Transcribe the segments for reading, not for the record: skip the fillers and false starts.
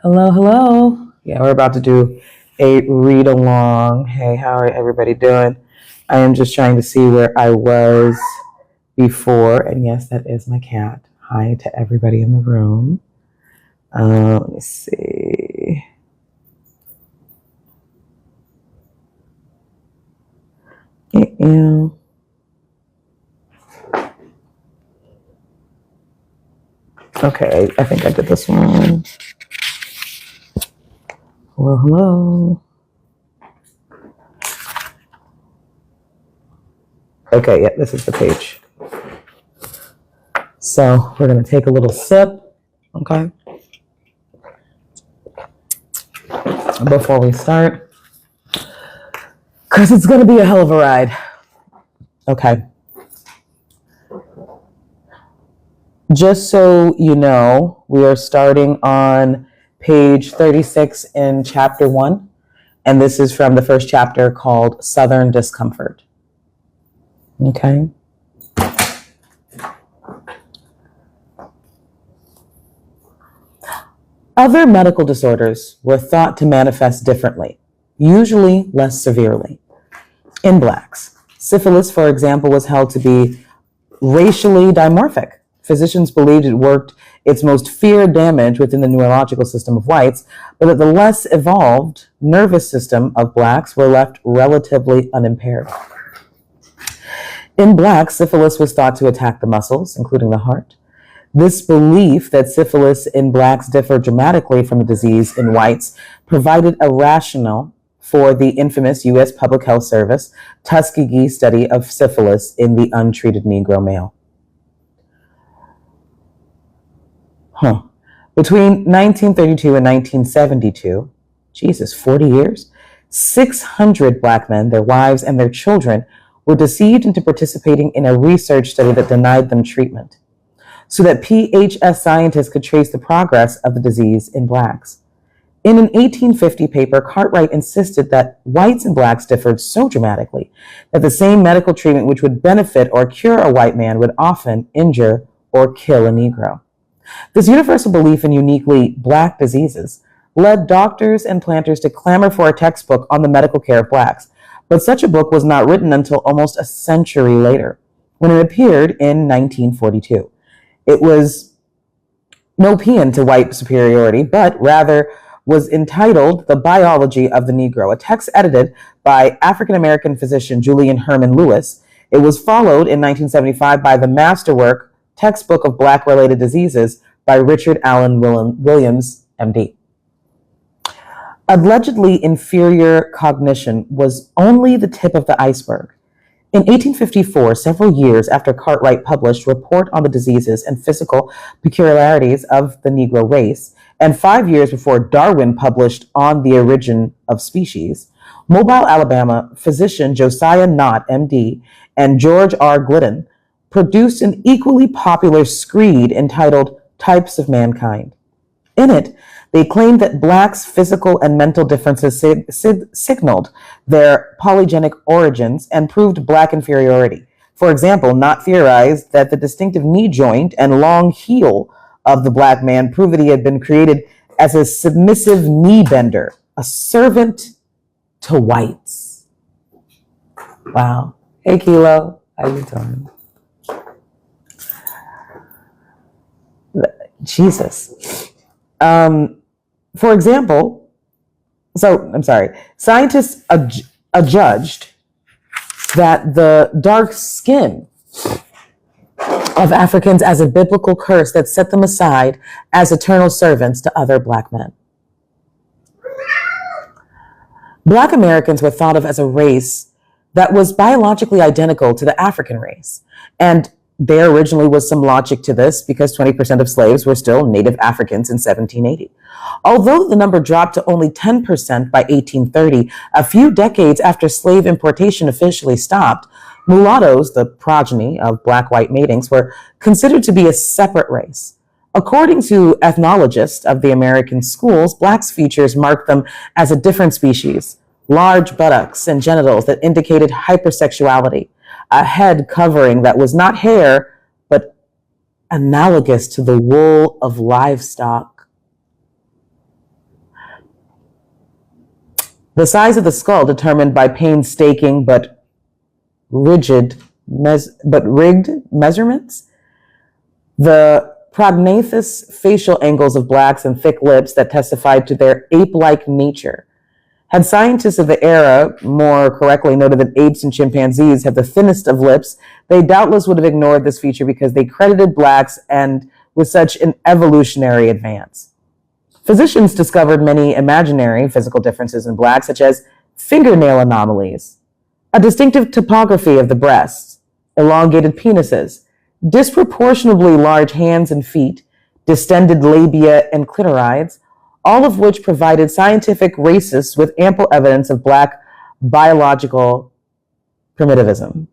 Hello, hello. Yeah, we're about to do a read along. Hey, how are everybody doing? I am just trying to see where I was before. And yes, that is my cat. Hi to everybody in the room. Let me see. Yeah. Okay, I think I did this one. Hello, hello. Okay, yeah, this is the page. So we're going to take a little sip, okay, before we start, because it's going to be a hell of a ride. Okay. Just so you know, we are starting on page 36 in chapter 1, and this is from the first chapter called Southern Discomfort. Okay. Other medical disorders were thought to manifest differently, usually less severely. In blacks, syphilis, for example, was held to be racially dimorphic. Physicians believed it worked its most feared damage within the neurological system of whites, but that the less evolved nervous system of blacks were left relatively unimpaired. In blacks, syphilis was thought to attack the muscles, including the heart. This belief that syphilis in blacks differed dramatically from the disease in whites provided a rationale for the infamous U.S. Public Health Service Tuskegee study of syphilis in the untreated Negro male. Between 1932 and 1972, Jesus, 40 years, 600 black men, their wives, and their children were deceived into participating in a research study that denied them treatment, so that PHS scientists could trace the progress of the disease in blacks. In an 1850 paper, Cartwright insisted that whites and blacks differed so dramatically that the same medical treatment which would benefit or cure a white man would often injure or kill a Negro. This universal belief in uniquely black diseases led doctors and planters to clamor for a textbook on the medical care of blacks, but such a book was not written until almost a century later, when it appeared in 1942. It was no paean to white superiority, but rather was entitled The Biology of the Negro, a text edited by African-American physician Julian Herman Lewis. It was followed in 1975 by the masterwork Textbook of Black-Related Diseases by Richard Allen Williams, MD. Allegedly inferior cognition was only the tip of the iceberg. In 1854, several years after Cartwright published Report on the Diseases and Physical Peculiarities of the Negro Race, and 5 years before Darwin published On the Origin of Species, Mobile, Alabama physician Josiah Nott, MD, and George R. Glidden produced an equally popular screed entitled Types of Mankind. In it, they claimed that blacks' physical and mental differences signaled their polygenic origins and proved black inferiority. For example, Nott theorized that the distinctive knee joint and long heel of the black man proved that he had been created as a submissive knee bender, a servant to whites. Wow. Hey, Kilo. How you doing? Jesus. For example, scientists adjudged that the dark skin of Africans as a biblical curse that set them aside as eternal servants to other black men. Black Americans were thought of as a race that was biologically identical to the African race, and there originally was some logic to this because 20% of slaves were still native Africans in 1780. Although the number dropped to only 10% by 1830, a few decades after slave importation officially stopped, mulattoes, the progeny of black-white matings, were considered to be a separate race. According to ethnologists of the American schools, blacks' features marked them as a different species, large buttocks and genitals that indicated hypersexuality, a head covering that was not hair, but analogous to the wool of livestock. The size of the skull determined by painstaking but rigged measurements. The prognathous facial angles of blacks and thick lips that testified to their ape-like nature. Had scientists of the era more correctly noted that apes and chimpanzees have the thinnest of lips, they doubtless would have ignored this feature because they credited blacks and with such an evolutionary advance. Physicians discovered many imaginary physical differences in blacks, such as fingernail anomalies, a distinctive topography of the breasts, elongated penises, disproportionately large hands and feet, distended labia and clitorides, all of which provided scientific racists with ample evidence of black biological primitivism.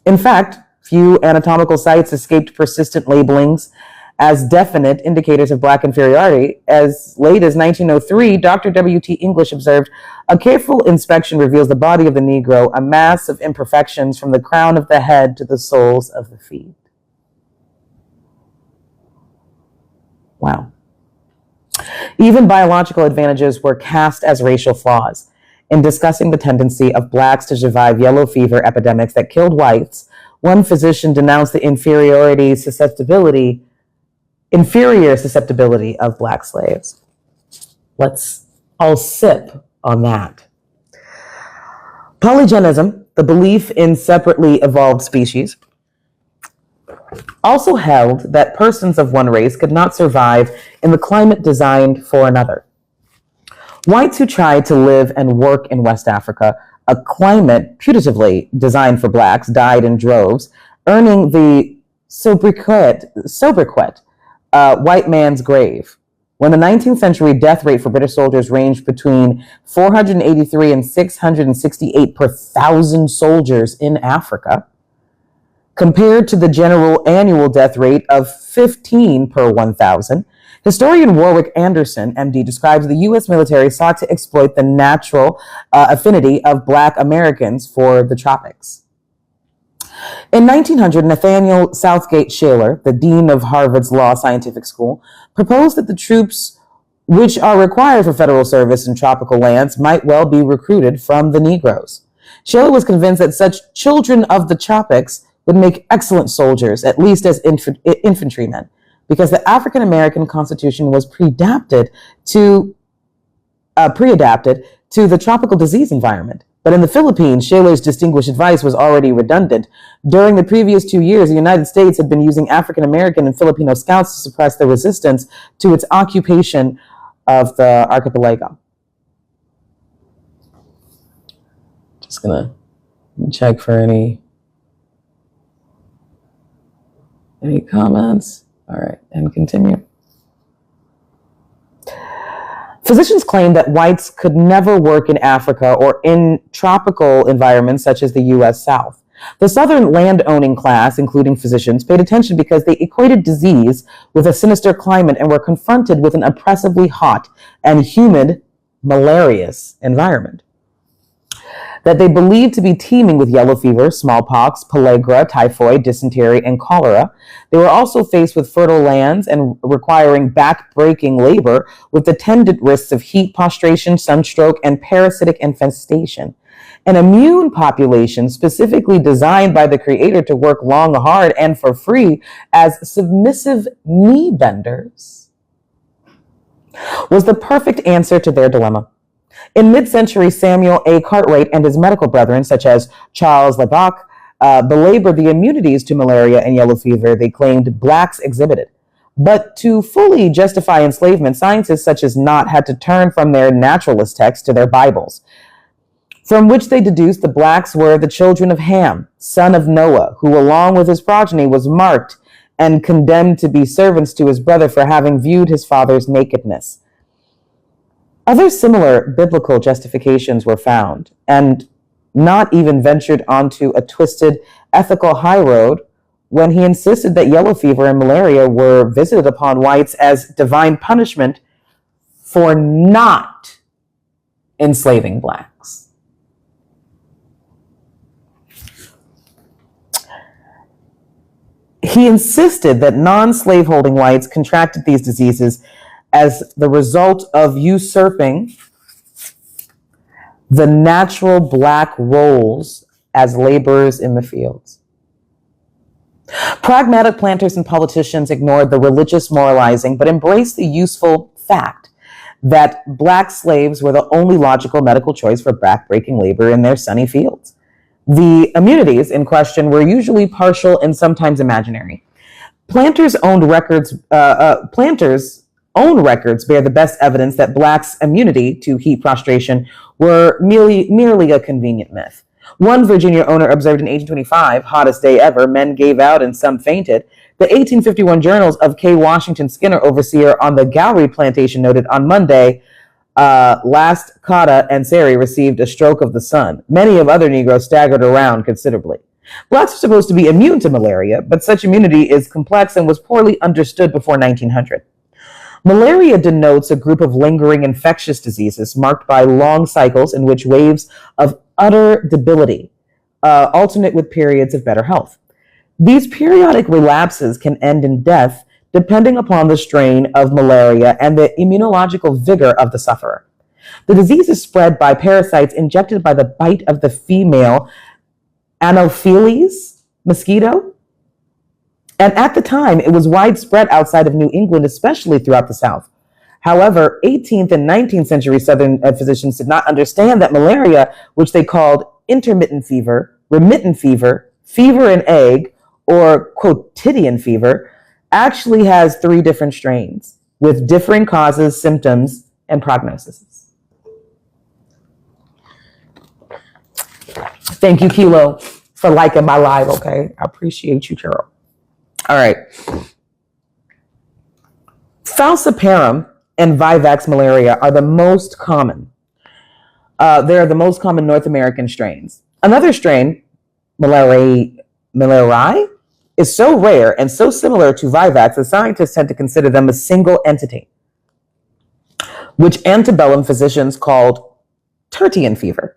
In fact, few anatomical sites escaped persistent labelings as definite indicators of black inferiority. As late as 1903, Dr. W.T. English observed, "A careful inspection reveals the body of the Negro, a mass of imperfections from the crown of the head to the soles of the feet." Wow. Even biological advantages were cast as racial flaws. In discussing the tendency of blacks to survive yellow fever epidemics that killed whites, one physician denounced the inferior susceptibility of black slaves. Let's all sip on that. Polygenism, the belief in separately evolved species, also held that persons of one race could not survive in the climate designed for another. Whites who tried to live and work in West Africa, a climate putatively designed for blacks, died in droves, earning the sobriquet, white man's grave. When the 19th century death rate for British soldiers ranged between 483 and 668 per 1,000 soldiers in Africa, compared to the general annual death rate of 15 per 1,000, historian Warwick Anderson, MD, describes the U.S. military sought to exploit the natural affinity of black Americans for the tropics. In 1900, Nathaniel Southgate Shaler, the dean of Harvard's Law Scientific School, proposed that the troops which are required for federal service in tropical lands might well be recruited from the Negroes. Shaler was convinced that such children of the tropics would make excellent soldiers, at least as infantrymen, because the African American Constitution was pre-adapted to the tropical disease environment. But in the Philippines, Shaler's distinguished advice was already redundant. During the previous 2 years, the United States had been using African American and Filipino scouts to suppress the resistance to its occupation of the archipelago. Just gonna check for any comments? All right, and continue. Physicians claim that whites could never work in Africa or in tropical environments such as the U.S. South. The Southern land-owning class, including physicians, paid attention because they equated disease with a sinister climate and were confronted with an oppressively hot and humid, malarious environment that they believed to be teeming with yellow fever, smallpox, pellagra, typhoid, dysentery, and cholera. They were also faced with fertile lands and requiring back-breaking labor with attendant risks of heat prostration, sunstroke, and parasitic infestation. An immune population specifically designed by the Creator to work long, hard, and for free as submissive knee benders was the perfect answer to their dilemma. In mid-century, Samuel A. Cartwright and his medical brethren, such as Charles Lebac, belabored the immunities to malaria and yellow fever they claimed blacks exhibited. But to fully justify enslavement, scientists such as Knott had to turn from their naturalist texts to their Bibles, from which they deduced the blacks were the children of Ham, son of Noah, who along with his progeny was marked and condemned to be servants to his brother for having viewed his father's nakedness. Other similar biblical justifications were found, and Knott even ventured onto a twisted ethical high road when he insisted that yellow fever and malaria were visited upon whites as divine punishment for not enslaving blacks. He insisted that non-slaveholding whites contracted these diseases as the result of usurping the natural black roles as laborers in the fields. Pragmatic planters and politicians ignored the religious moralizing, but embraced the useful fact that black slaves were the only logical medical choice for backbreaking labor in their sunny fields. The immunities in question were usually partial and sometimes imaginary. Planters' own records bear the best evidence that blacks' immunity to heat prostration were merely a convenient myth. One Virginia owner observed in 1825, hottest day ever, men gave out and some fainted. The 1851 journals of K. Washington Skinner, overseer on the Gallery plantation, noted on Monday, last Cotta and Sari received a stroke of the sun. Many of other Negroes staggered around considerably. Blacks are supposed to be immune to malaria, but such immunity is complex and was poorly understood before 1900. Malaria denotes a group of lingering infectious diseases marked by long cycles in which waves of utter debility alternate with periods of better health. These periodic relapses can end in death depending upon the strain of malaria and the immunological vigor of the sufferer. The disease is spread by parasites injected by the bite of the female Anopheles mosquito. And at the time, it was widespread outside of New England, especially throughout the South. However, 18th and 19th century Southern physicians did not understand that malaria, which they called intermittent fever, remittent fever, fever in egg, or quotidian fever, actually has 3 different strains with differing causes, symptoms, and prognoses. Thank you, Kilo, for liking my live, okay? I appreciate you, Cheryl. All right. Falciparum and Vivax malaria are the most common. They're the most common North American strains. Another strain, malariae, is so rare and so similar to Vivax that scientists tend to consider them a single entity, which antebellum physicians called tertian fever.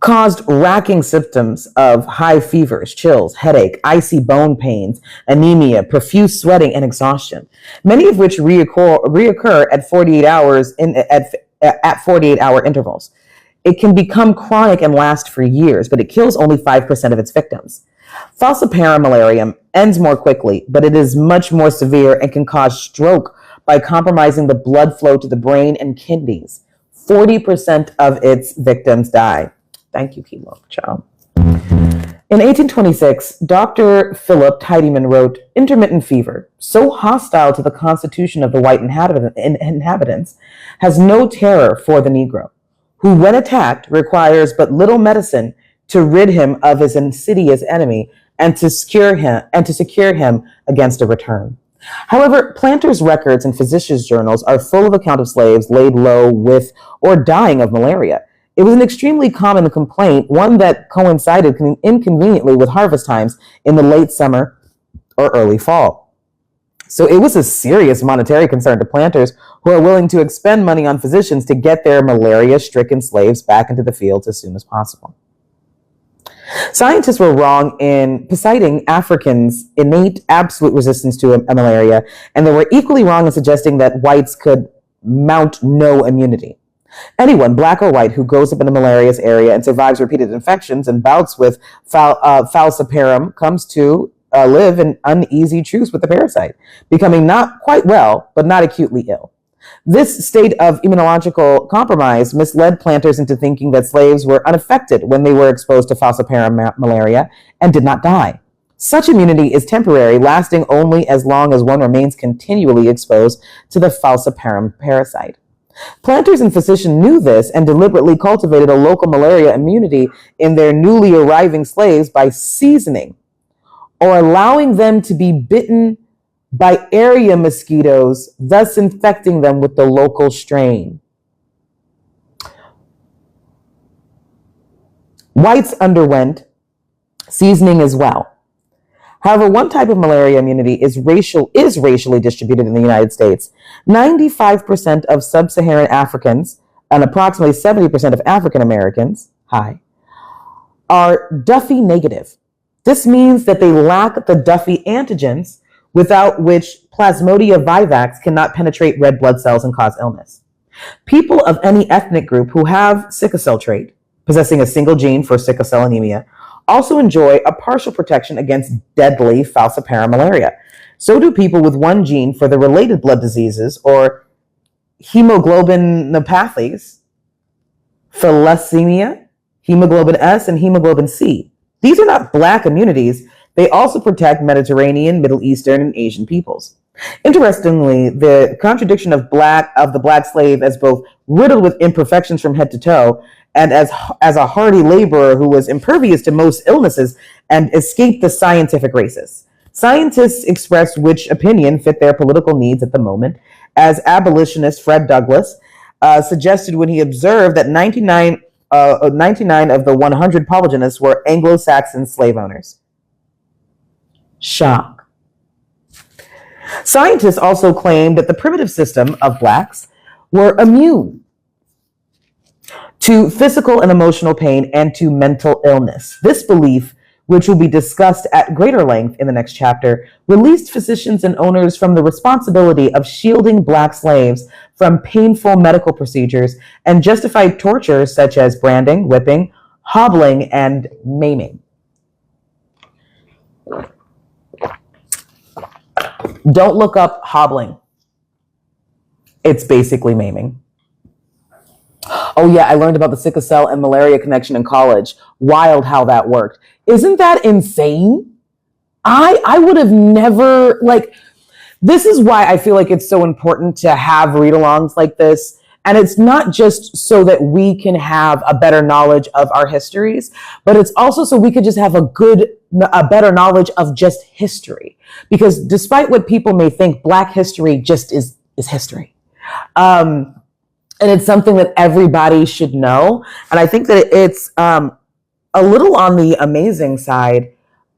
Caused racking symptoms of high fevers, chills, headache, icy bone pains, anemia, profuse sweating, and exhaustion, many of which reoccur at 48-hour intervals. It can become chronic and last for years, but it kills only 5% of its victims. Falciparum malarium ends more quickly, but it is much more severe and can cause stroke by compromising the blood flow to the brain and kidneys. 40% of its victims die. Thank you, Kilo. Ciao. In 1826, Dr. Philip Tidyman wrote, "Intermittent fever, so hostile to the constitution of the white inhabitants, has no terror for the Negro, who, when attacked, requires but little medicine to rid him of his insidious enemy and to secure him against a return." However, planters' records and physicians' journals are full of account of slaves laid low with or dying of malaria. It was an extremely common complaint, one that coincided inconveniently with harvest times in the late summer or early fall. So it was a serious monetary concern to planters who are willing to expend money on physicians to get their malaria-stricken slaves back into the fields as soon as possible. Scientists were wrong in citing Africans' innate absolute resistance to malaria, and they were equally wrong in suggesting that whites could mount no immunity. Anyone, black or white, who grows up in a malarious area and survives repeated infections and bouts with falciparum comes to live in uneasy truce with the parasite, becoming not quite well, but not acutely ill. This state of immunological compromise misled planters into thinking that slaves were unaffected when they were exposed to falciparum malaria and did not die. Such immunity is temporary, lasting only as long as one remains continually exposed to the falciparum parasite. Planters and physicians knew this and deliberately cultivated a local malaria immunity in their newly arriving slaves by seasoning or allowing them to be bitten by area mosquitoes, thus infecting them with the local strain. Whites underwent seasoning as well. However, one type of malaria immunity is racially distributed in the United States. 95% of sub-Saharan Africans and approximately 70% of African Americans, are Duffy negative. This means that they lack the Duffy antigens without which Plasmodium vivax cannot penetrate red blood cells and cause illness. People of any ethnic group who have sickle cell trait, possessing a single gene for sickle cell anemia, also enjoy a partial protection against deadly falciparum malaria. So do people with one gene for the related blood diseases or hemoglobinopathies, thalassemia, hemoglobin S, and hemoglobin C. These are not black immunities. They also protect Mediterranean, Middle Eastern, and Asian peoples. Interestingly, the contradiction of the black slave as both riddled with imperfections from head to toe and as a hardy laborer who was impervious to most illnesses and escaped the scientific races. Scientists expressed which opinion fit their political needs at the moment, as abolitionist Fred Douglass suggested when he observed that 99 of the 100 polygenists were Anglo-Saxon slave owners. Shock. Scientists also claimed that the primitive system of blacks were immune to physical and emotional pain and to mental illness. This belief, which will be discussed at greater length in the next chapter, released physicians and owners from the responsibility of shielding black slaves from painful medical procedures and justified tortures such as branding, whipping, hobbling, and maiming. Don't look up hobbling. It's basically maiming. Oh yeah, I learned about the sickle cell and malaria connection in college. Wild how that worked. Isn't that insane? I would have never, this is why I feel like it's so important to have read-alongs like this. And it's not just so that we can have a better knowledge of our histories, but it's also so we could just have a better knowledge of just history. Because despite what people may think, Black history just is history. And it's something that everybody should know. And I think that it's a little on the amazing side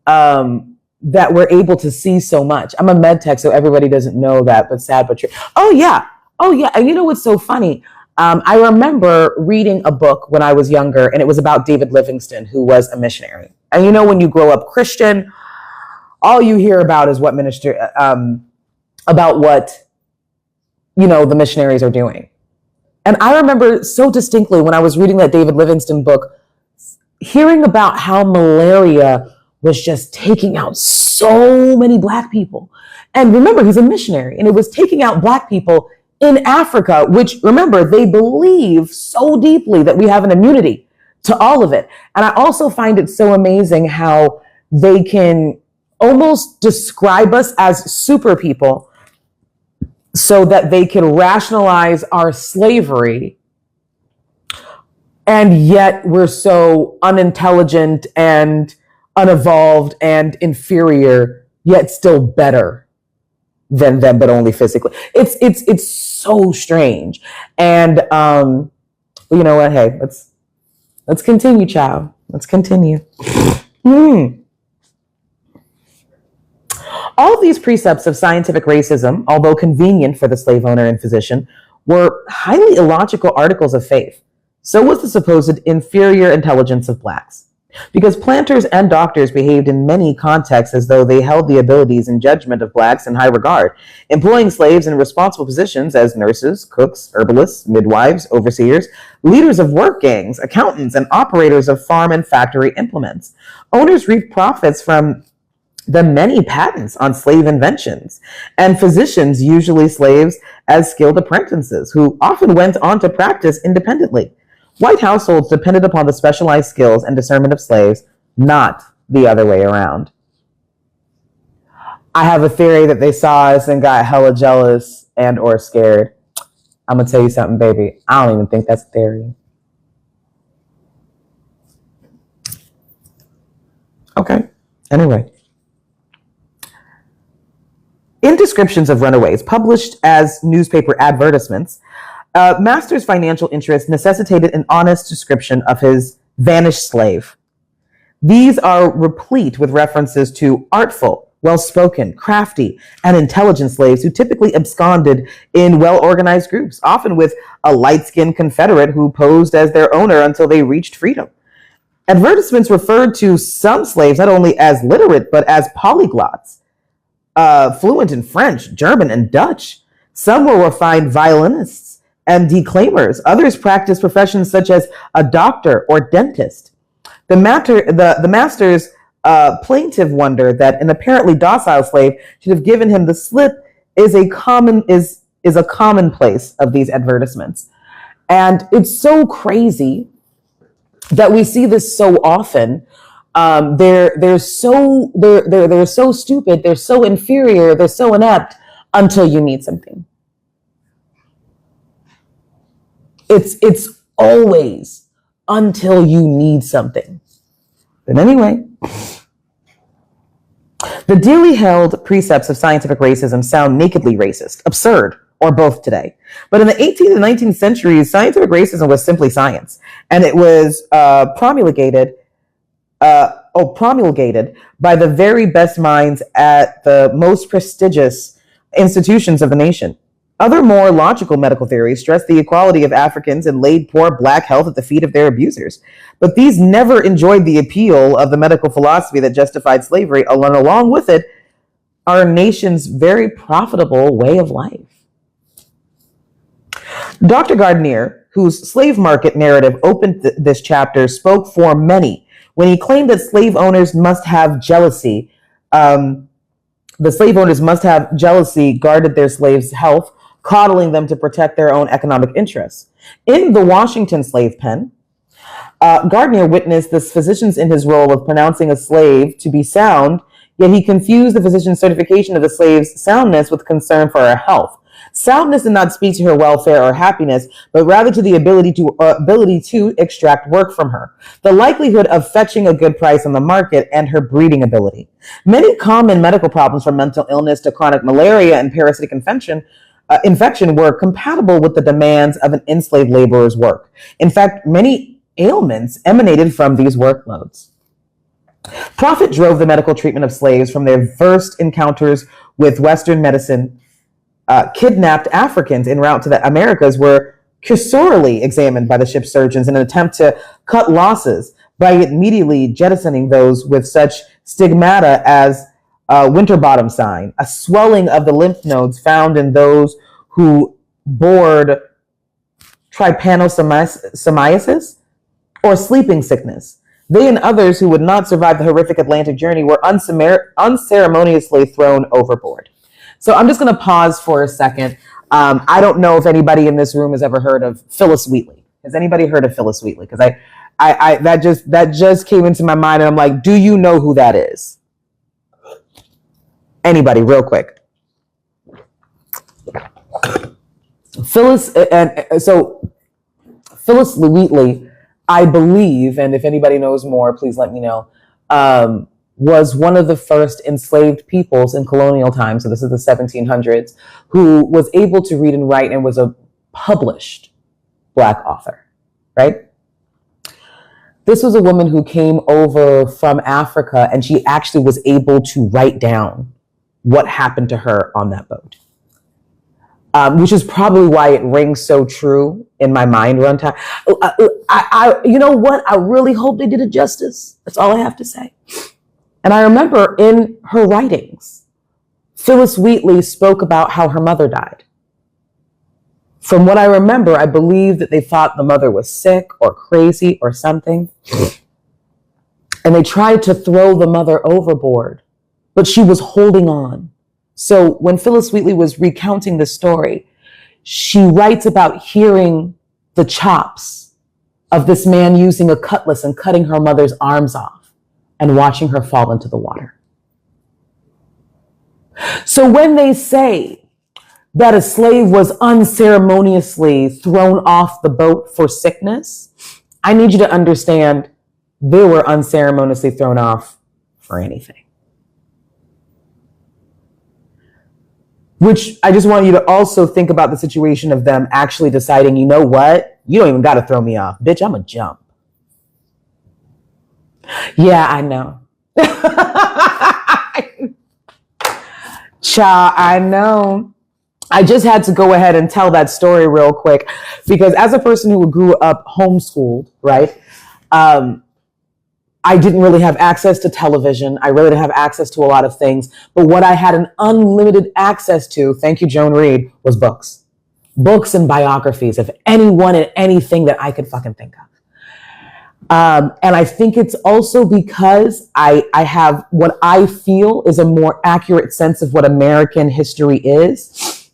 that we're able to see so much. I'm a med tech, so everybody doesn't know that, but sad but true. Oh, yeah. And you know what's so funny? I remember reading a book when I was younger, and it was about David Livingstone, who was a missionary. And you know, when you grow up Christian, all you hear about is about what, the missionaries are doing. And I remember so distinctly when I was reading that David Livingstone book, hearing about how malaria was just taking out so many Black people. And remember, he's a missionary, and it was taking out Black people in Africa, which, remember, they believe so deeply that we have an immunity to all of it. And I also find it so amazing how they can almost describe us as super people so that they can rationalize our slavery. And yet we're so unintelligent and unevolved and inferior, yet still better than them, but only physically. It's so strange. And you know what? Hey, let's continue, child. Let's continue. All of these precepts of scientific racism, although convenient for the slave owner and physician, were highly illogical articles of faith. So was the supposed inferior intelligence of Blacks. Because planters and doctors behaved in many contexts as though they held the abilities and judgment of Blacks in high regard, employing slaves in responsible positions as nurses, cooks, herbalists, midwives, overseers, leaders of work gangs, accountants, and operators of farm and factory implements. Owners reaped profits from the many patents on slave inventions, and physicians, usually slaves, as skilled apprentices, who often went on to practice independently. White households depended upon the specialized skills and discernment of slaves, not the other way around. I have a theory that they saw us and got hella jealous and or scared. I'm going to tell you something, baby. I don't even think that's a theory. Okay. Anyway. In descriptions of runaways published as newspaper advertisements, Master's financial interest necessitated an honest description of his vanished slave. These are replete with references to artful, well-spoken, crafty, and intelligent slaves who typically absconded in well-organized groups, often with a light-skinned Confederate who posed as their owner until they reached freedom. Advertisements referred to some slaves not only as literate, but as polyglots, fluent in French, German, and Dutch. Some were refined violinists and declaimers. Others practiced professions such as a doctor or dentist. The master's plaintive wonder that an apparently docile slave should have given him the slip is a commonplace of these advertisements. And it's so crazy that we see this so often. They're so stupid, they're so inferior, they're so inept until you need something. It's always until you need something. But anyway, the dearly held precepts of scientific racism sound nakedly racist, absurd, or both today. But in the 18th and 19th centuries, scientific racism was simply science, and it was promulgated by the very best minds at the most prestigious institutions of the nation. Other more logical medical theories stressed the equality of Africans and laid poor black health at the feet of their abusers. But these never enjoyed the appeal of the medical philosophy that justified slavery, and along with it, our nation's very profitable way of life. Dr. Gardner, whose slave market narrative opened this chapter, spoke for many when he claimed that slave owners must have jealousy. The slave owners must have jealousy guarded their slaves' health, coddling them to protect their own economic interests. In the Washington slave pen, Gardner witnessed the physicians in his role of pronouncing a slave to be sound, yet he confused the physician's certification of the slave's soundness with concern for her health. Soundness did not speak to her welfare or happiness, but rather to the ability to extract work from her, the likelihood of fetching a good price on the market, and her breeding ability. Many common medical problems, from mental illness to chronic malaria and parasitic infection were compatible with the demands of an enslaved laborer's work. In fact, many ailments emanated from these workloads. Profit drove the medical treatment of slaves from their first encounters with Western medicine. Kidnapped Africans en route to the Americas were cursorily examined by the ship's surgeons in an attempt to cut losses by immediately jettisoning those with such stigmata as Winterbottom sign, a swelling of the lymph nodes found in those who bore trypanosomiasis or sleeping sickness. They and others who would not survive the horrific Atlantic journey were unceremoniously thrown overboard. So I'm just going to pause for a second. I don't know if anybody in this room has ever heard of Phyllis Wheatley. Has anybody heard of Phyllis Wheatley? Because that just came into my mind, and I'm like, do you know who that is? Anybody, real quick. Phyllis Wheatley, I believe, and if anybody knows more, please let me know, was one of the first enslaved peoples in colonial times, so this is the 1700s, who was able to read and write and was a published Black author, right? This was a woman who came over from Africa, and she actually was able to write down what happened to her on that boat, which is probably why it rings so true in my mind runtime. You know what? I really hope they did it justice. That's all I have to say. And I remember in her writings, Phyllis Wheatley spoke about how her mother died. From what I remember, I believe that they thought the mother was sick or crazy or something. And they tried to throw the mother overboard, but she was holding on. So when Phyllis Wheatley was recounting the story, she writes about hearing the chops of this man using a cutlass and cutting her mother's arms off and watching her fall into the water. So when they say that a slave was unceremoniously thrown off the boat for sickness, I need you to understand they were unceremoniously thrown off for anything. Which I just want you to also think about the situation of them actually deciding, you know what? You don't even got to throw me off. Bitch, I'm a jump. Yeah, I know. Child, I know. I just had to go ahead and tell that story real quick because as a person who grew up homeschooled, right? I didn't really have access to television. I really didn't have access to a lot of things. But what I had an unlimited access to, thank you, Joan Reed, was books. books and biographies of anyone and anything that I could fucking think of. And I think it's also because I have what I feel is a more accurate sense of what American history is,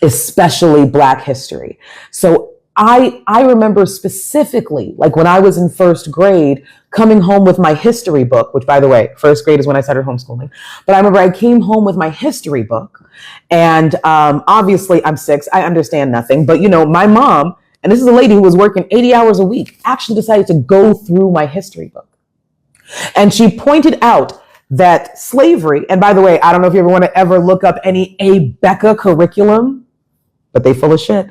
especially Black history. So I remember specifically, like when I was in first grade, coming home with my history book, which by the way, first grade is when I started homeschooling. But I remember I came home with my history book, and obviously I'm 6, I understand nothing. But my mom, and this is a lady who was working 80 hours a week, actually decided to go through my history book. And she pointed out that slavery, and by the way, I don't know if you ever want to ever look up any ABECA curriculum, but they full of shit.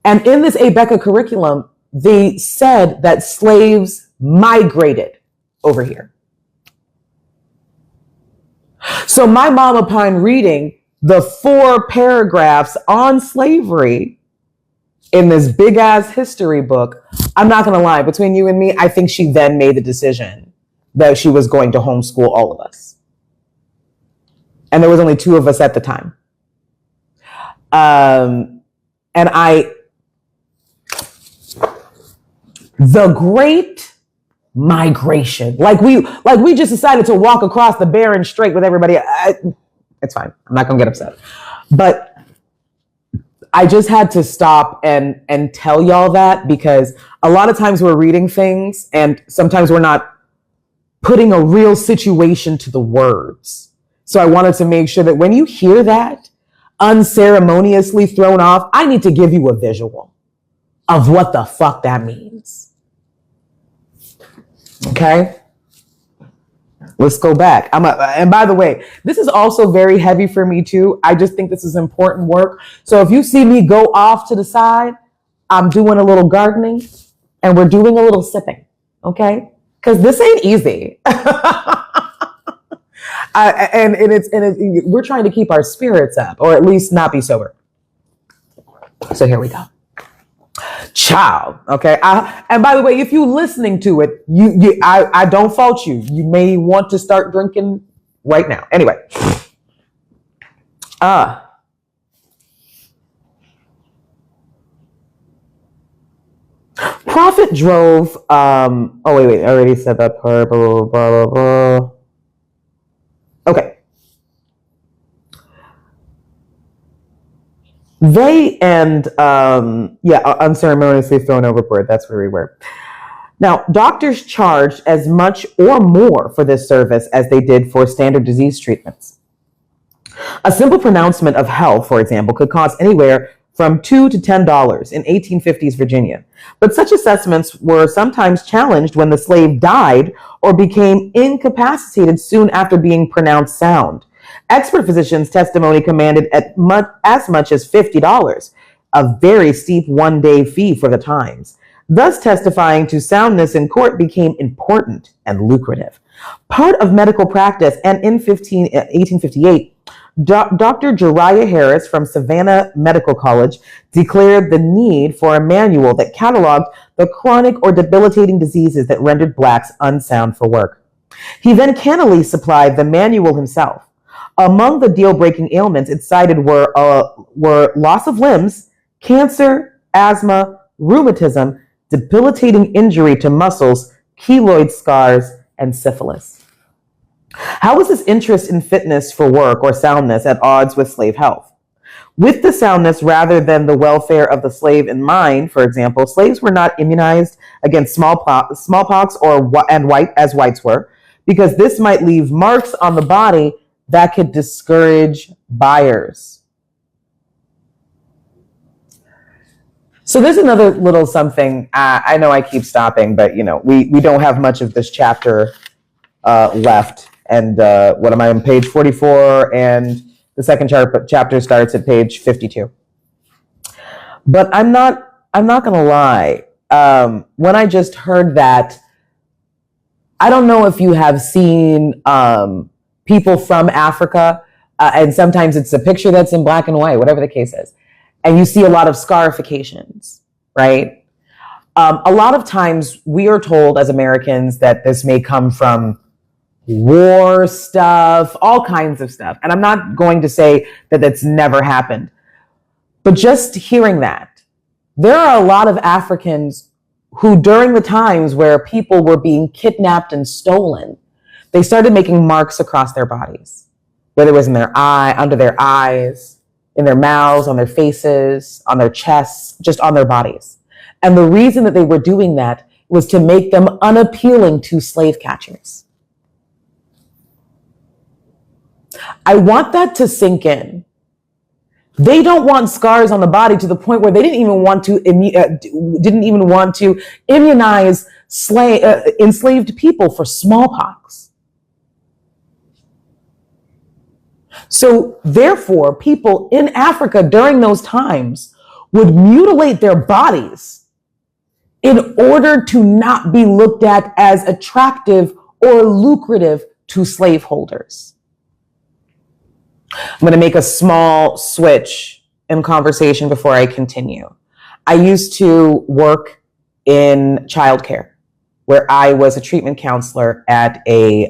And in this ABECA curriculum, they said that slaves migrated over here. So my mom, upon reading the 4 paragraphs on slavery in this big ass history book, I'm not going to lie, between you and me, I think she then made the decision that she was going to homeschool all of us. And there was only 2 of us at the time. The Great Migration. Like we just decided to walk across the Bering Strait with everybody. It's fine. I'm not going to get upset. But I just had to stop and tell y'all that, because a lot of times we're reading things and sometimes we're not putting a real situation to the words. So I wanted to make sure that when you hear that unceremoniously thrown off, I need to give you a visual of what the fuck that means. Okay? Let's go back. And by the way, this is also very heavy for me too. I just think this is important work. So if you see me go off to the side, I'm doing a little gardening and we're doing a little sipping. Okay? Because this ain't easy. We're trying to keep our spirits up, or at least not be sober. So here we go. Child, okay. And by the way, if you're listening to it, I don't fault you. You may want to start drinking right now. Anyway, Prophet drove. Oh wait, I already said that part. Blah blah blah blah blah. Okay. They and unceremoniously thrown overboard. That's where we were. Now, doctors charged as much or more for this service as they did for standard disease treatments. A simple pronouncement of health, for example, could cost anywhere from $2 to $10 in 1850s Virginia. But such assessments were sometimes challenged when the slave died or became incapacitated soon after being pronounced sound. Expert physicians' testimony commanded as much as $50, a very steep one-day fee for the times. Thus, testifying to soundness in court became important and lucrative. Part of medical practice, and in 1858, Dr. Jeriah Harris from Savannah Medical College declared the need for a manual that cataloged the chronic or debilitating diseases that rendered blacks unsound for work. He then cannily supplied the manual himself. Among the deal-breaking ailments it cited were loss of limbs, cancer, asthma, rheumatism, debilitating injury to muscles, keloid scars, and syphilis. How was this interest in fitness for work or soundness at odds with slave health? With the soundness rather than the welfare of the slave in mind, for example, slaves were not immunized against smallpox as whites were, because this might leave marks on the body that could discourage buyers. So there's another little something. I know I keep stopping, but we don't have much of this chapter left. And what am I on page 44? And the second chapter starts at page 52. But I'm not gonna lie. When I just heard that, I don't know if you have seen people from Africa, and sometimes it's a picture that's in black and white, whatever the case is, and you see a lot of scarifications, right? A lot of times we are told as Americans that this may come from war stuff, all kinds of stuff. And I'm not going to say that that's never happened. But just hearing that, there are a lot of Africans who, during the times where people were being kidnapped and stolen, they started making marks across their bodies, whether it was in their eye, under their eyes, in their mouths, on their faces, on their chests, just on their bodies. And the reason that they were doing that was to make them unappealing to slave catchers. I want that to sink in. They don't want scars on the body to the point where they didn't even want to immunize enslaved people for smallpox. So therefore, people in Africa during those times would mutilate their bodies in order to not be looked at as attractive or lucrative to slaveholders. I'm going to make a small switch in conversation before I continue. I used to work in childcare, where I was a treatment counselor at a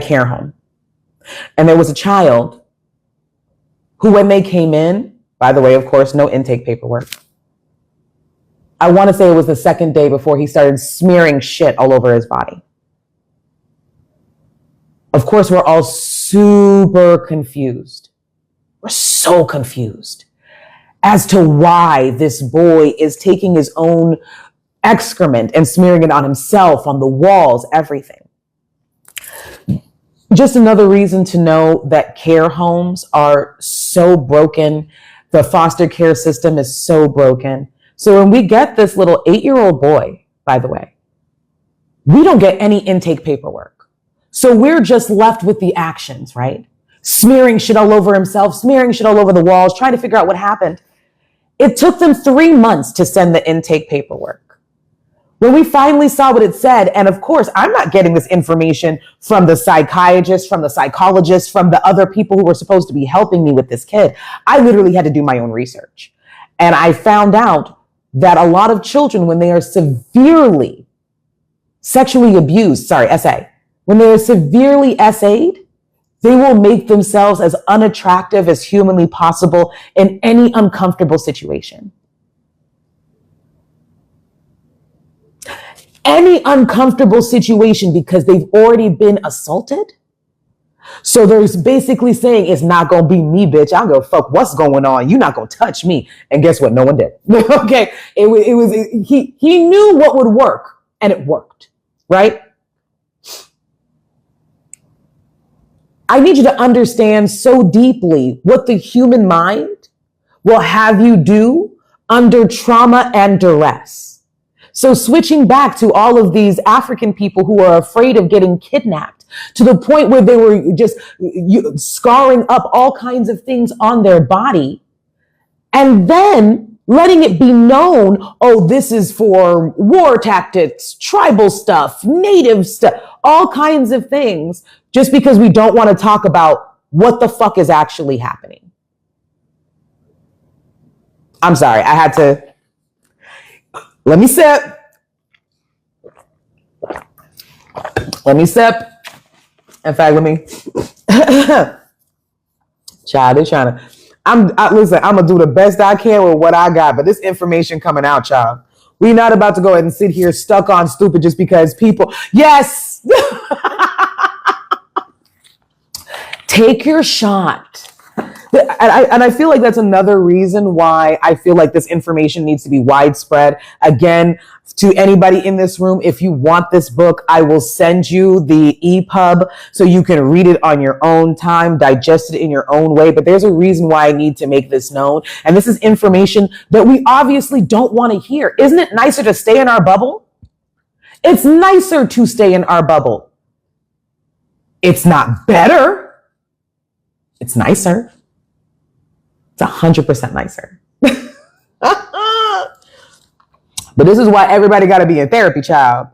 care home. And there was a child who, when they came in, by the way, of course, no intake paperwork. I want to say it was the second day before he started smearing shit all over his body. Of course, we're all super confused. We're so confused as to why this boy is taking his own excrement and smearing it on himself, on the walls, everything. Just another reason to know that care homes are so broken. The foster care system is so broken. So when we get this little 8-year-old boy, by the way, we don't get any intake paperwork. So we're just left with the actions, right? Smearing shit all over himself, smearing shit all over the walls, trying to figure out what happened. It took them 3 months to send the intake paperwork. When we finally saw what it said, and of course, I'm not getting this information from the psychiatrist, from the psychologist, from the other people who were supposed to be helping me with this kid. I literally had to do my own research. And I found out that a lot of children, when they are severely sexually abused, SA, when they are severely SA'd, they will make themselves as unattractive as humanly possible in any uncomfortable situation. Any uncomfortable situation because they've already been assaulted. So there's basically saying, it's not going to be me, bitch. I don't give a fuck what's going on. You're not going to touch me. And guess what? No one did. Okay. He knew what would work, and it worked, right? I need you to understand so deeply what the human mind will have you do under trauma and duress. So switching back to all of these African people who are afraid of getting kidnapped to the point where they were just scarring up all kinds of things on their body, and then letting it be known, oh, this is for war tactics, tribal stuff, native stuff, all kinds of things, just because we don't want to talk about what the fuck is actually happening. I'm sorry, I had to. Let me sip. In fact, let me. Child, they're trying to. Listen, I'm going to do the best I can with what I got, but this information coming out, child. We're not about to go ahead and sit here stuck on stupid just because people. Yes! Take your shot. And I feel like that's another reason why I feel like this information needs to be widespread. Again, to anybody in this room, if you want this book, I will send you the EPUB so you can read it on your own time, digest it in your own way. But there's a reason why I need to make this known. And this is information that we obviously don't want to hear. Isn't it nicer to stay in our bubble? It's nicer to stay in our bubble. It's not better. It's nicer. It's 100% nicer. But this is why everybody got to be in therapy, child.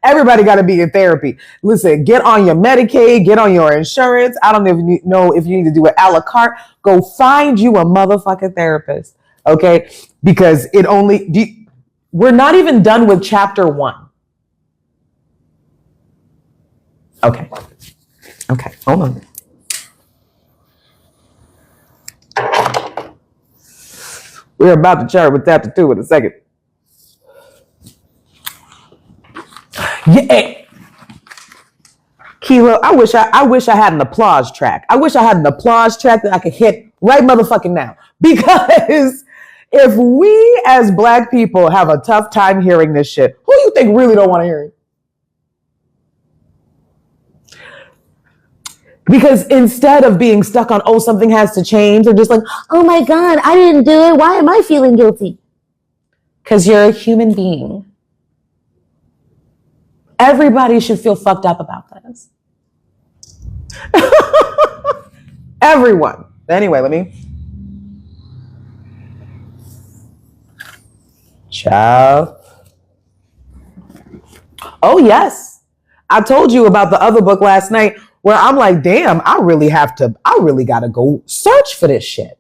Everybody got to be in therapy. Listen, get on your Medicaid, get on your insurance. I don't even know if you need to do it a la carte. Go find you a motherfucking therapist, okay? Because we're not even done with chapter 1. Okay, hold on. We're about to chart with chapter 2 in a second. Yeah. Kilo, I wish I had an applause track. I wish I had an applause track that I could hit right motherfucking now. Because if we as black people have a tough time hearing this shit, who you think really don't want to hear it? Because instead of being stuck on, oh, something has to change, they're just like, oh my God, I didn't do it. Why am I feeling guilty? Because you're a human being. Everybody should feel fucked up about this. Everyone. Anyway, let me. Ciao. Oh, yes. I told you about the other book last night where I'm like, damn, I really got to go search for this shit.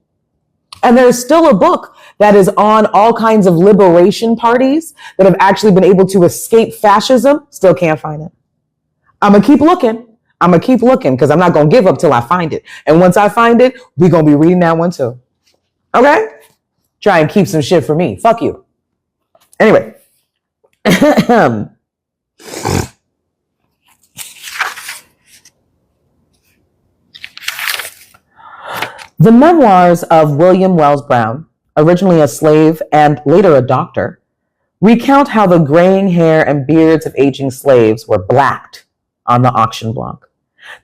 And there's still a book that is on all kinds of liberation parties that have actually been able to escape fascism. Still can't find it. I'm going to keep looking because I'm not going to give up till I find it. And once I find it, we're going to be reading that one too. Okay? Try and keep some shit for me. Fuck you. Anyway. The memoirs of William Wells Brown, originally a slave and later a doctor, recount how the graying hair and beards of aging slaves were blacked on the auction block.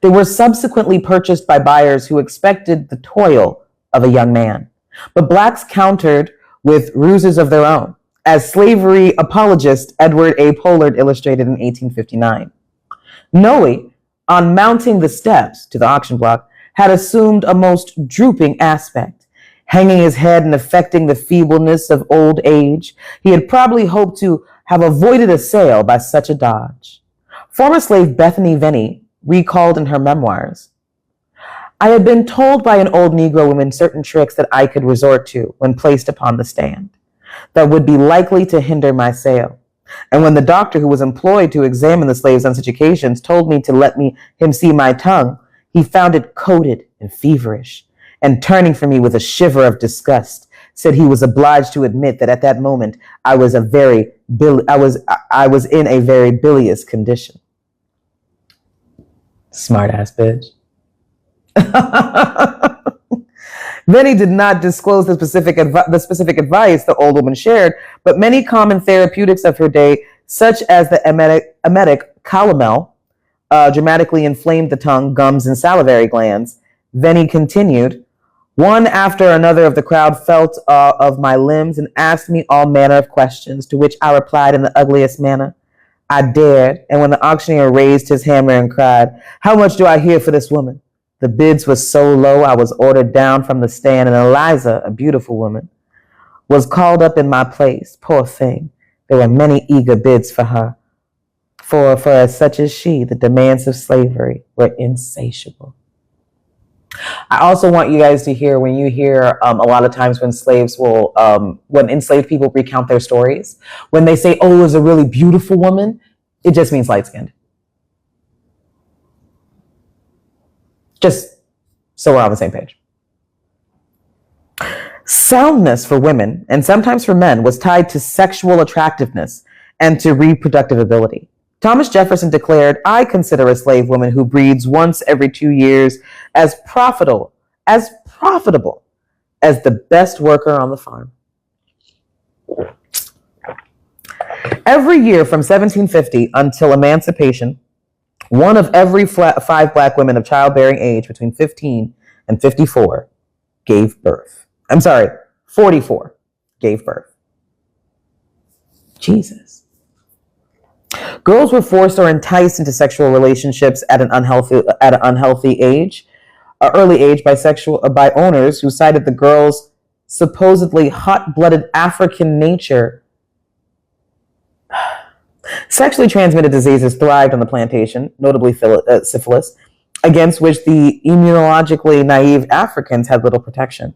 They were subsequently purchased by buyers who expected the toil of a young man, but blacks countered with ruses of their own, as slavery apologist Edward A. Pollard illustrated in 1859. Noe, on mounting the steps to the auction block, had assumed a most drooping aspect. Hanging his head and affecting the feebleness of old age, he had probably hoped to have avoided a sale by such a dodge. Former slave Bethany Venny recalled in her memoirs, I had been told by an old Negro woman certain tricks that I could resort to when placed upon the stand that would be likely to hinder my sale. And when the doctor who was employed to examine the slaves on such occasions told me to let him see my tongue, he found it coated and feverish, and turning from me with a shiver of disgust, said he was obliged to admit that at that moment I was in a very bilious condition. Smart ass bitch. Then he did not disclose the specific advice the old woman shared, but many common therapeutics of her day, such as the emetic calomel, dramatically inflamed the tongue, gums, and salivary glands. Then he continued, one after another of the crowd felt of my limbs and asked me all manner of questions, to which I replied in the ugliest manner. I dared, and when the auctioneer raised his hammer and cried, how much do I hear for this woman? The bids were so low I was ordered down from the stand, and Eliza, a beautiful woman, was called up in my place. Poor thing. There were many eager bids for her. For as such as she, the demands of slavery were insatiable. I also want you guys to hear, when you hear a lot of times when when enslaved people recount their stories, when they say, oh, it was a really beautiful woman, it just means light-skinned. Just so we're on the same page. Soundness for women, and sometimes for men, was tied to sexual attractiveness and to reproductive ability. Thomas Jefferson declared, I consider a slave woman who breeds once every 2 years as profitable as the best worker on the farm. Every year from 1750 until emancipation, one of every 5 black women of childbearing age between 15 and 54 gave birth. 44 gave birth. Jesus. Girls were forced or enticed into sexual relationships at an unhealthy age, early age by owners who cited the girls' supposedly hot-blooded African nature. Sexually transmitted diseases thrived on the plantation, notably syphilis, against which the immunologically naive Africans had little protection.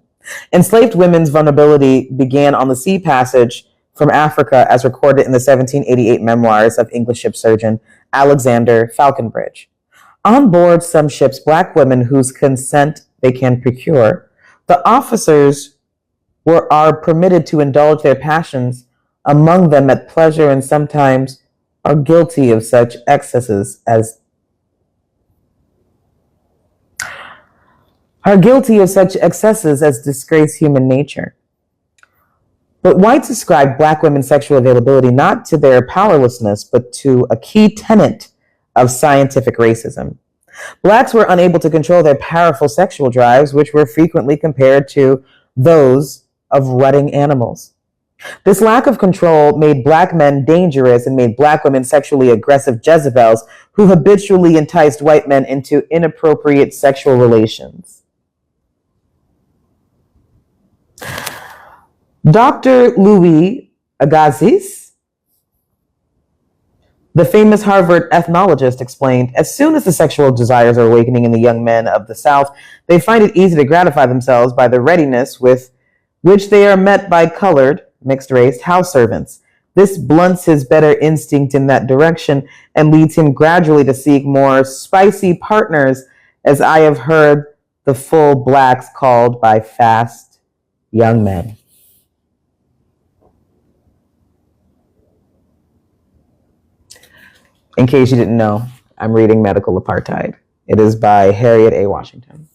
Enslaved women's vulnerability began on the sea passage from Africa, as recorded in the 1788 memoirs of English ship surgeon Alexander Falconbridge. On board some ships, black women whose consent they can procure, the officers are permitted to indulge their passions among them at pleasure, and sometimes are guilty of such excesses as disgrace human nature. But whites ascribe black women's sexual availability not to their powerlessness, but to a key tenet of scientific racism. Blacks were unable to control their powerful sexual drives, which were frequently compared to those of rutting animals. This lack of control made black men dangerous and made black women sexually aggressive Jezebels who habitually enticed white men into inappropriate sexual relations. Dr. Louis Agassiz, the famous Harvard ethnologist, explained, as soon as the sexual desires are awakening in the young men of the South, they find it easy to gratify themselves by the readiness with which they are met by colored, mixed-race house servants. This blunts his better instinct in that direction and leads him gradually to seek more spicy partners, as I have heard the full blacks called by fast young men. In case you didn't know, I'm reading Medical Apartheid. It is by Harriet A. Washington.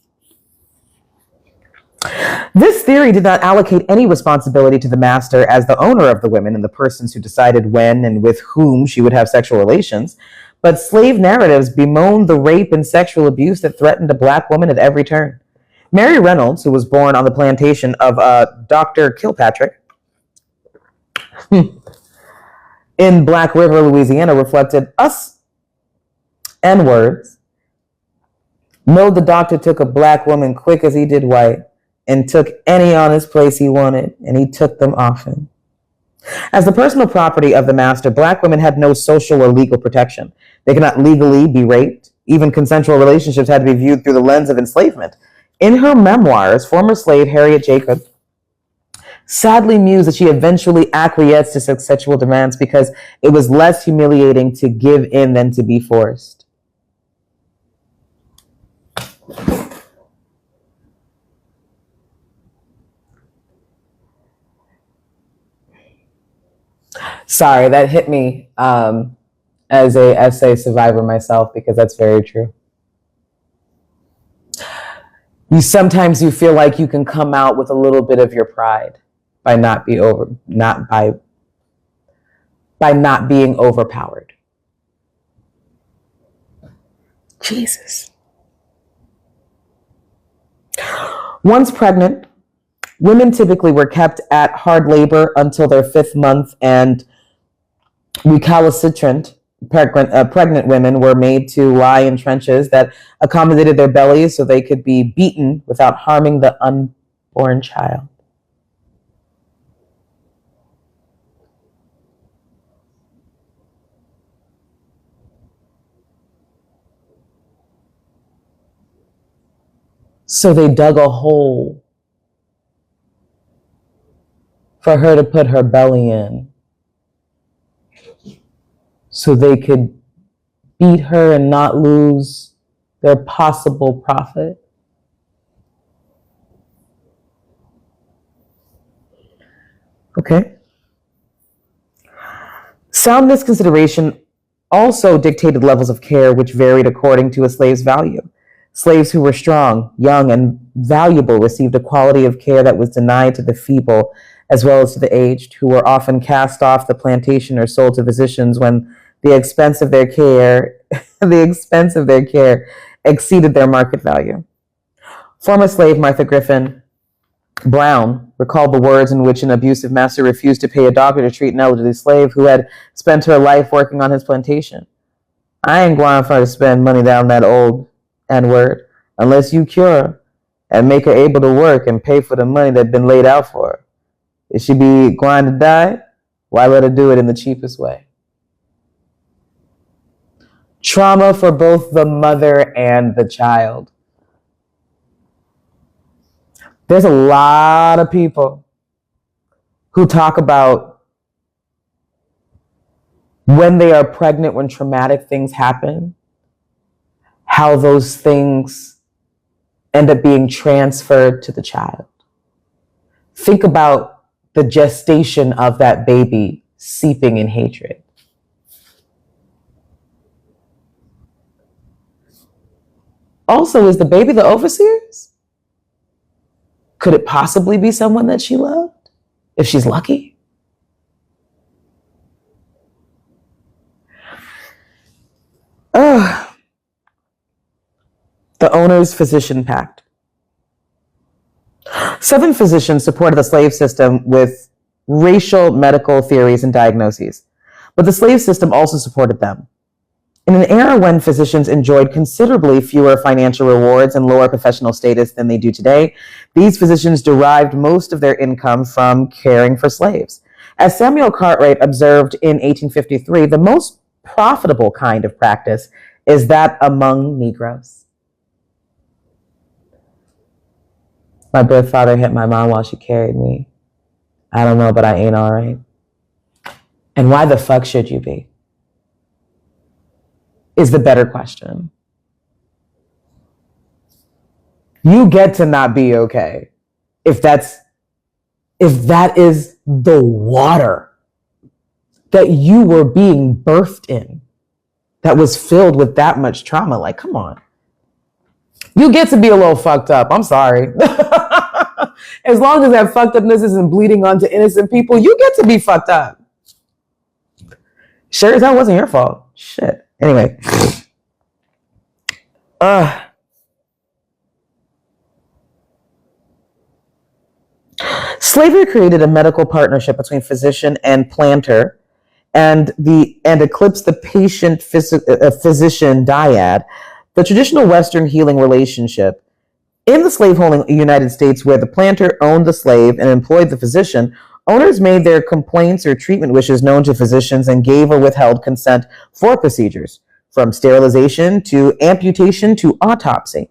This theory did not allocate any responsibility to the master as the owner of the women and the persons who decided when and with whom she would have sexual relations, but slave narratives bemoaned the rape and sexual abuse that threatened a black woman at every turn. Mary Reynolds, who was born on the plantation of Dr. Kilpatrick in Black River, Louisiana, reflected us N-words. Know the doctor took a black woman quick as he did white, and took any on his place he wanted, and he took them often. As the personal property of the master, black women had no social or legal protection. They could not legally be raped. Even consensual relationships had to be viewed through the lens of enslavement. In her memoirs, former slave Harriet Jacob sadly mused that she eventually acquiesced to such sexual demands because it was less humiliating to give in than to be forced. Sorry, that hit me as a essay survivor myself, because that's very true. Sometimes you feel like you can come out with a little bit of your pride by not being overpowered. Jesus. Once pregnant, women typically were kept at hard labor until their 5th month, and recalcitrant pregnant women were made to lie in trenches that accommodated their bellies so they could be beaten without harming the unborn child. So they dug a hole for her to put her belly in, so they could beat her and not lose their possible profit. Okay. Soundness consideration also dictated levels of care, which varied according to a slave's value. Slaves who were strong, young, and valuable received a quality of care that was denied to the feeble as well as to the aged, who were often cast off the plantation or sold to physicians when the expense of their care exceeded their market value. Former slave Martha Griffin Brown recalled the words in which an abusive master refused to pay a doctor to treat an elderly slave who had spent her life working on his plantation. I ain't going for her to spend money down that old N-word unless you cure her and make her able to work and pay for the money that's been laid out for her. If she be going to die, why let her do it in the cheapest way? Trauma for both the mother and the child. There's a lot of people who talk about when they are pregnant, when traumatic things happen, how those things end up being transferred to the child. Think about the gestation of that baby seeping in hatred. Also, is the baby the overseer's? Could it possibly be someone that she loved, if she's lucky? The owner's physician pact. Southern physicians supported the slave system with racial medical theories and diagnoses, but the slave system also supported them. In an era when physicians enjoyed considerably fewer financial rewards and lower professional status than they do today, these physicians derived most of their income from caring for slaves. As Samuel Cartwright observed in 1853, the most profitable kind of practice is that among Negroes. My birth father hit my mom while she carried me. I don't know, but I ain't all right. And why the fuck should you be? Is the better question. You get to not be okay if that is the water that you were being birthed in, that was filled with that much trauma. Like, come on. You get to be a little fucked up. I'm sorry. As long as that fucked upness isn't bleeding onto innocent people, you get to be fucked up. Sure as hell wasn't your fault. Shit. Anyway. Slavery created a medical partnership between physician and planter and eclipsed the patient-physician dyad, the traditional Western healing relationship. In the slaveholding United States, where the planter owned the slave and employed the physician, owners made their complaints or treatment wishes known to physicians and gave or withheld consent for procedures, from sterilization to amputation to autopsy.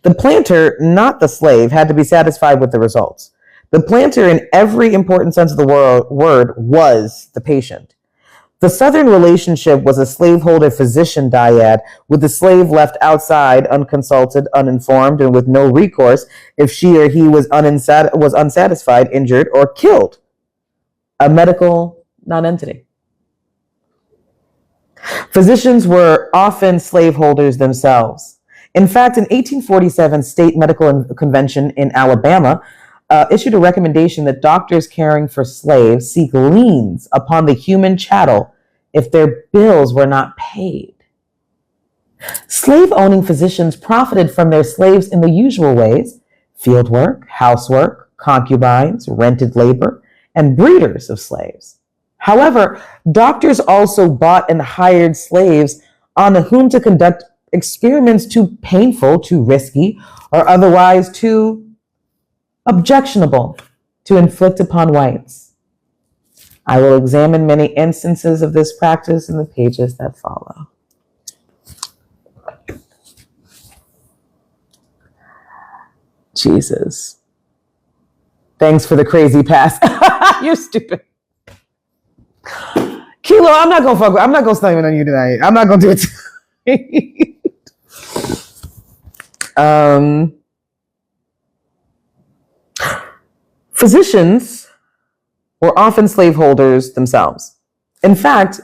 The planter, not the slave, had to be satisfied with the results. The planter, in every important sense of the word, was the patient. The Southern relationship was a slaveholder-physician dyad, with the slave left outside, unconsulted, uninformed, and with no recourse if she or he was unsatisfied, injured, or killed. A medical nonentity. Physicians were often slaveholders themselves. In fact, an 1847 state medical convention in Alabama issued a recommendation that doctors caring for slaves seek liens upon the human chattel if their bills were not paid. Slave-owning physicians profited from their slaves in the usual ways: field work, housework, concubines, rented labor, and breeders of slaves. However, doctors also bought and hired slaves on whom to conduct experiments too painful, too risky, or otherwise too objectionable to inflict upon whites. I will examine many instances of this practice in the pages that follow. Jesus. Thanks for the crazy pass. You're stupid. Kilo, I'm not gonna start on you tonight. I'm not gonna do it tonight. Physicians were often slaveholders themselves. In fact,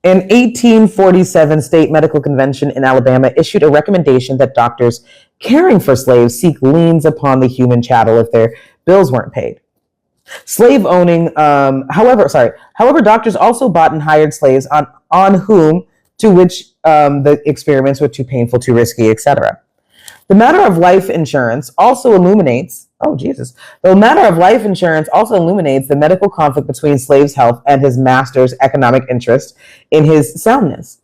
an 1847 state medical convention in Alabama issued a recommendation that doctors caring for slaves seek liens upon the human chattel if their bills weren't paid. Slave owning, however, doctors also bought and hired slaves on whom, to which the experiments were too painful, too risky, etc. The matter of life insurance also illuminates the medical conflict between slave's health and his master's economic interest in his soundness.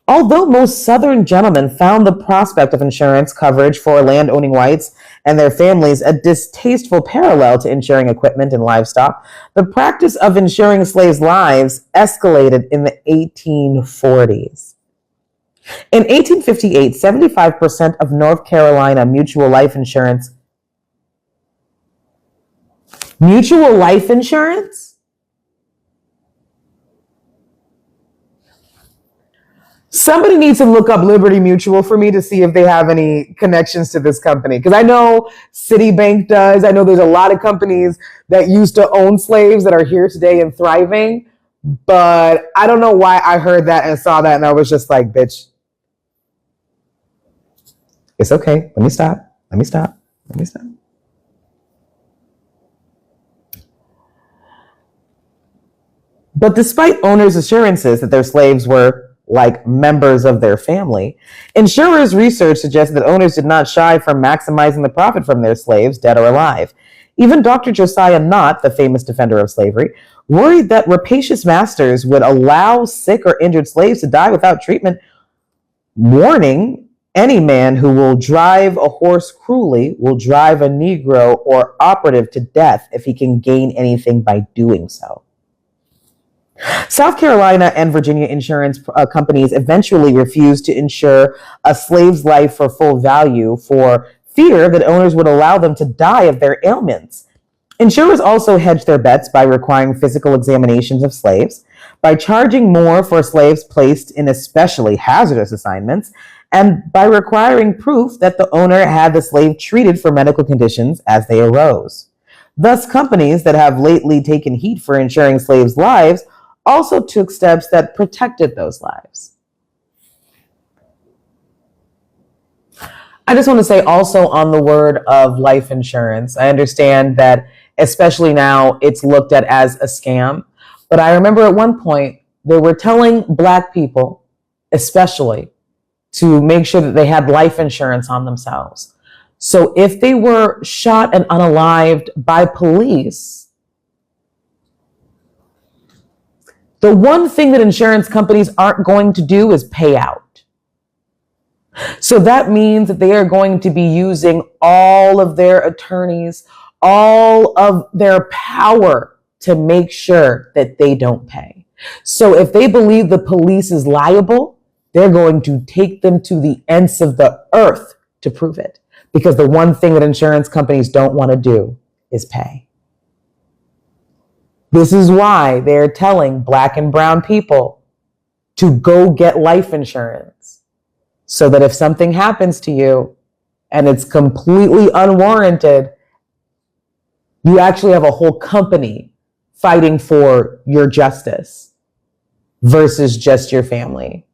Although most Southern gentlemen found the prospect of insurance coverage for land-owning whites and their families a distasteful parallel to insuring equipment and livestock, the practice of insuring slaves' lives escalated in the 1840s. In 1858, 75% of North Carolina mutual life insurance. Mutual life insurance? Somebody needs to look up Liberty Mutual for me to see if they have any connections to this company. Because I know Citibank does. I know there's a lot of companies that used to own slaves that are here today and thriving. But I don't know why I heard that and saw that and I was just like, bitch, it's okay. Let me stop. But despite owners' assurances that their slaves were like members of their family, insurers' research suggests that owners did not shy from maximizing the profit from their slaves, dead or alive. Even Dr. Josiah Nott, the famous defender of slavery, worried that rapacious masters would allow sick or injured slaves to die without treatment, warning, any man who will drive a horse cruelly will drive a Negro or operative to death if he can gain anything by doing so. South Carolina and Virginia insurance companies eventually refused to insure a slave's life for full value for fear that owners would allow them to die of their ailments. Insurers also hedged their bets by requiring physical examinations of slaves, by charging more for slaves placed in especially hazardous assignments, and by requiring proof that the owner had the slave treated for medical conditions as they arose. Thus, companies that have lately taken heat for insuring slaves' lives also took steps that protected those lives. I just want to say also on the word of life insurance, I understand that especially now it's looked at as a scam. But I remember at one point they were telling Black people, especially, to make sure that they had life insurance on themselves. So if they were shot and unalived by police, the one thing that insurance companies aren't going to do is pay out. So that means that they are going to be using all of their attorneys, all of their power to make sure that they don't pay. So if they believe the police is liable, they're going to take them to the ends of the earth to prove it. Because the one thing that insurance companies don't want to do is pay. This is why they're telling Black and brown people to go get life insurance, so that if something happens to you and it's completely unwarranted, you actually have a whole company fighting for your justice versus just your family.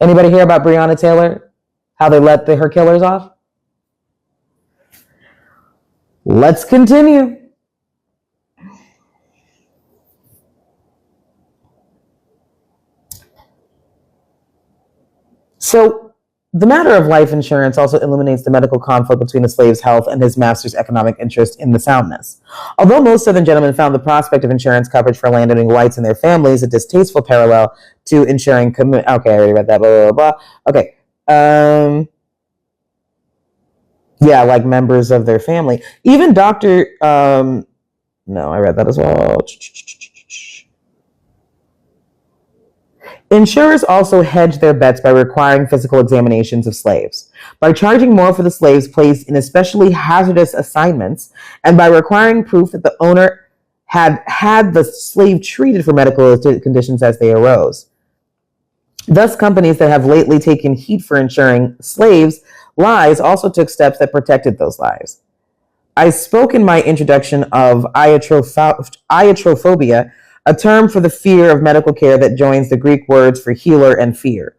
Anybody hear about Breonna Taylor? How they let her killers off? Let's continue. So the matter of life insurance also illuminates the medical conflict between the slave's health and his master's economic interest in the soundness. Although most Southern gentlemen found the prospect of insurance coverage for landowning whites and their families a distasteful parallel to insuring okay, I already read that, blah, blah, blah. Okay. Yeah, like members of their family. Even Dr. No, I read that as well. Insurers also hedged their bets by requiring physical examinations of slaves, by charging more for the slaves placed in especially hazardous assignments, and by requiring proof that the owner had the slave treated for medical conditions as they arose. Thus, companies that have lately taken heat for insuring slaves' lives also took steps that protected those lives. I spoke in my introduction of iatrophobia, a term for the fear of medical care that joins the Greek words for healer and fear.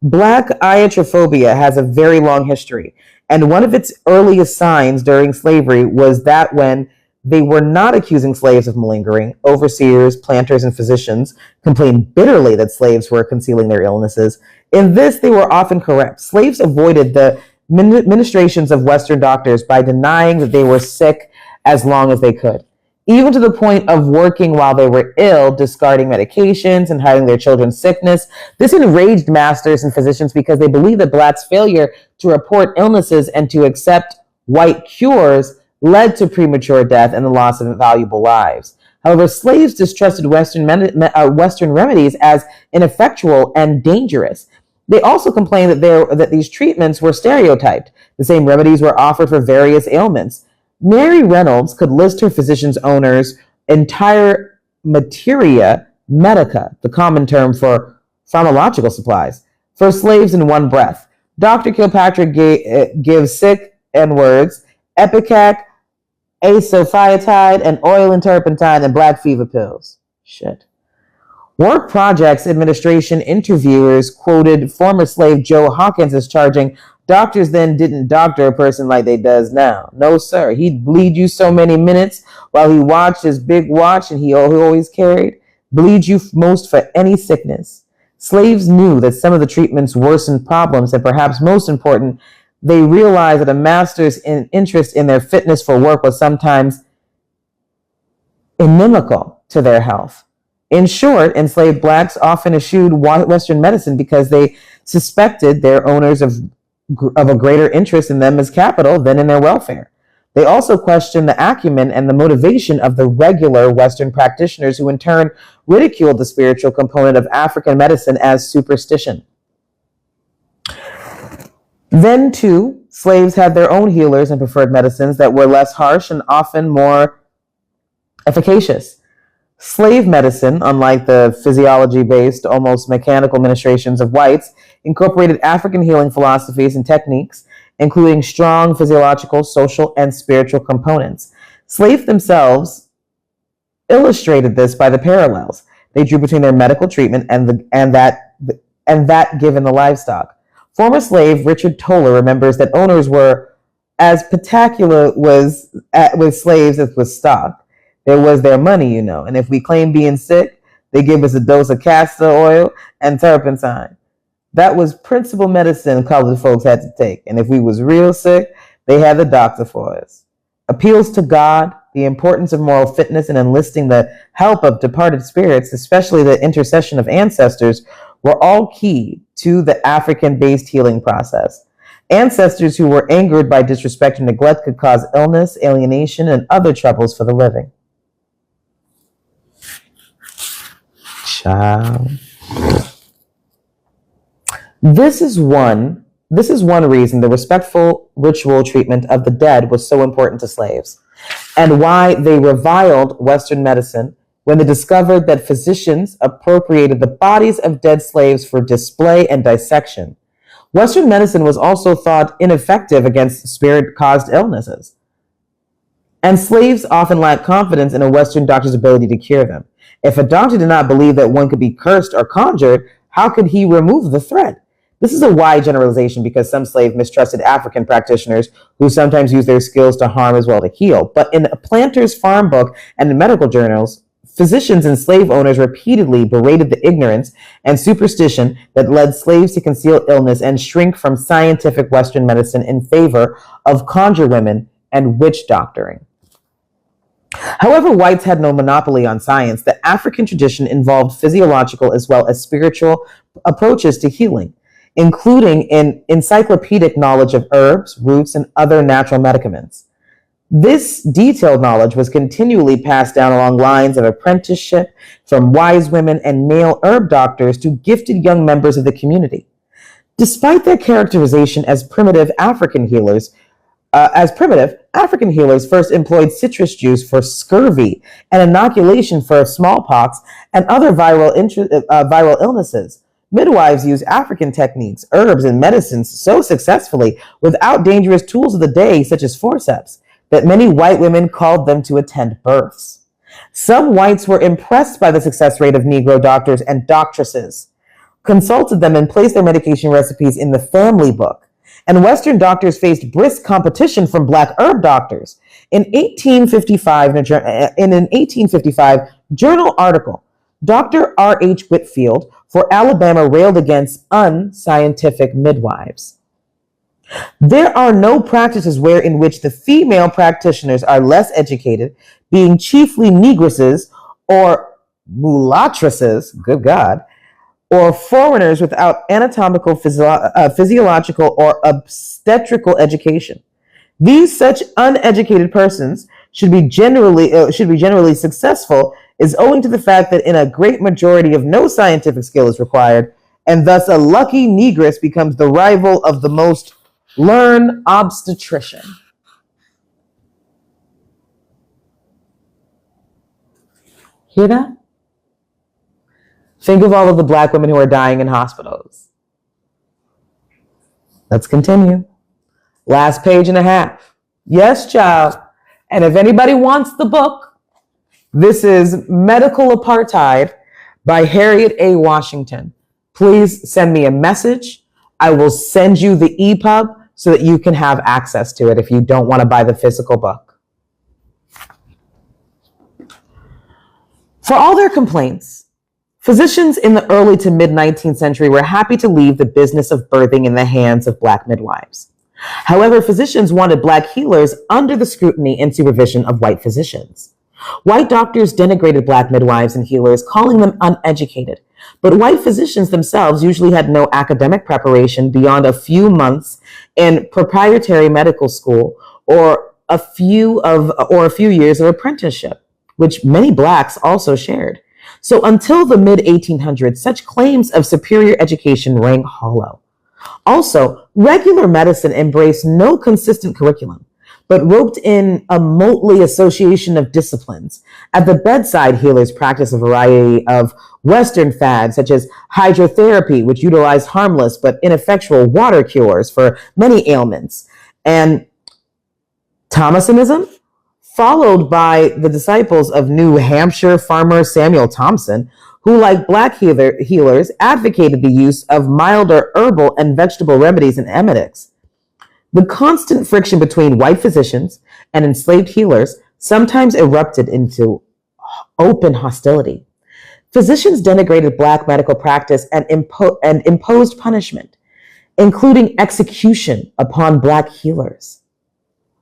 Black iatrophobia has a very long history, and one of its earliest signs during slavery was that when they were not accusing slaves of malingering, overseers, planters, and physicians complained bitterly that slaves were concealing their illnesses. In this, they were often correct. Slaves avoided the ministrations of Western doctors by denying that they were sick as long as they could, even to the point of working while they were ill, discarding medications and hiding their children's sickness. This enraged masters and physicians because they believed that Blacks' failure to report illnesses and to accept white cures led to premature death and the loss of valuable lives. However, slaves distrusted Western remedies as ineffectual and dangerous. They also complained that these treatments were stereotyped. The same remedies were offered for various ailments. Mary Reynolds could list her physician's owner's entire materia medica, the common term for pharmacological supplies for slaves in one breath. Dr. Kilpatrick gives sick N-words, Epicac, acephalotide, and oil and turpentine and black fever pills. Shit. Work Projects Administration interviewers quoted former slave Joe Hawkins as charging, doctors then didn't doctor a person like they does now. No, sir. He'd bleed you so many minutes while he watched his big watch and he always carried, bleed you most for any sickness. Slaves knew that some of the treatments worsened problems, and perhaps most important, they realized that a master's interest in their fitness for work was sometimes inimical to their health. In short, enslaved blacks often eschewed Western medicine because they suspected their owners of a greater interest in them as capital than in their welfare. They also questioned the acumen and the motivation of the regular Western practitioners, who in turn ridiculed the spiritual component of African medicine as superstition. Then, too, slaves had their own healers and preferred medicines that were less harsh and often more efficacious. Slave medicine, unlike the physiology-based, almost mechanical ministrations of whites, incorporated African healing philosophies and techniques, including strong physiological, social, and spiritual components. Slaves themselves illustrated this by the parallels they drew between their medical treatment and that given the livestock. Former slave Richard Toller remembers that owners were as particular with slaves as with stock. There was their money, you know, and if we claim being sick, they give us a dose of castor oil and turpentine. That was principal medicine colored folks had to take, and if we was real sick, they had the doctor for us. Appeals to God, the importance of moral fitness, and enlisting the help of departed spirits, especially the intercession of ancestors, were all key to the African-based healing process. Ancestors who were angered by disrespect and neglect could cause illness, alienation, and other troubles for the living. Child. This is one reason the respectful ritual treatment of the dead was so important to slaves, and why they reviled Western medicine when they discovered that physicians appropriated the bodies of dead slaves for display and dissection. Western medicine was also thought ineffective against spirit-caused illnesses, and slaves often lacked confidence in a Western doctor's ability to cure them. If a doctor did not believe that one could be cursed or conjured, how could he remove the threat? This is a wide generalization because some slaves mistrusted African practitioners who sometimes used their skills to harm as well to heal. But in a planter's farm book and in medical journals, physicians and slave owners repeatedly berated the ignorance and superstition that led slaves to conceal illness and shrink from scientific Western medicine in favor of conjure women and witch doctoring. However, whites had no monopoly on science. The African tradition involved physiological as well as spiritual approaches to healing, including an encyclopedic knowledge of herbs, roots, and other natural medicaments. This detailed knowledge was continually passed down along lines of apprenticeship from wise women and male herb doctors to gifted young members of the community. Despite their characterization as primitive, African healers first employed citrus juice for scurvy and inoculation for smallpox and other viral illnesses. Midwives used African techniques, herbs, and medicines so successfully without dangerous tools of the day, such as forceps, that many white women called them to attend births. Some whites were impressed by the success rate of Negro doctors and doctresses, consulted them, and placed their medication recipes in the family book. And Western doctors faced brisk competition from black herb doctors. In an 1855 journal article, Dr. R.H. Whitfield for Alabama railed against unscientific midwives. There are no practices in which the female practitioners are less educated, being chiefly negresses or mulattresses, good God, or foreigners without anatomical, physiological, or obstetrical education. These such uneducated persons should be generally successful is owing to the fact that in a great majority of no scientific skill is required, and thus a lucky negress becomes the rival of the most learned obstetrician. Hear that? Think of all of the black women who are dying in hospitals. Let's continue. Last page and a half. Yes, child. And if anybody wants the book, this is Medical Apartheid by Harriet A. Washington. Please send me a message. I will send you the EPUB so that you can have access to it if you don't want to buy the physical book. For all their complaints, physicians in the early to mid-19th century were happy to leave the business of birthing in the hands of black midwives. However, physicians wanted black healers under the scrutiny and supervision of white physicians. White doctors denigrated black midwives and healers, calling them uneducated. But white physicians themselves usually had no academic preparation beyond a few months in proprietary medical school or a few years of apprenticeship, which many blacks also shared. So until the mid-1800s, such claims of superior education rang hollow. Also, regular medicine embraced no consistent curriculum, but roped in a motley association of disciplines. At the bedside, healers practiced a variety of Western fads, such as hydrotherapy, which utilized harmless but ineffectual water cures for many ailments, and Thomasonism, followed by the disciples of New Hampshire farmer Samuel Thompson, who, like black healers, advocated the use of milder herbal and vegetable remedies and emetics. The constant friction between white physicians and enslaved healers sometimes erupted into open hostility. Physicians denigrated black medical practice and imposed punishment, including execution upon black healers,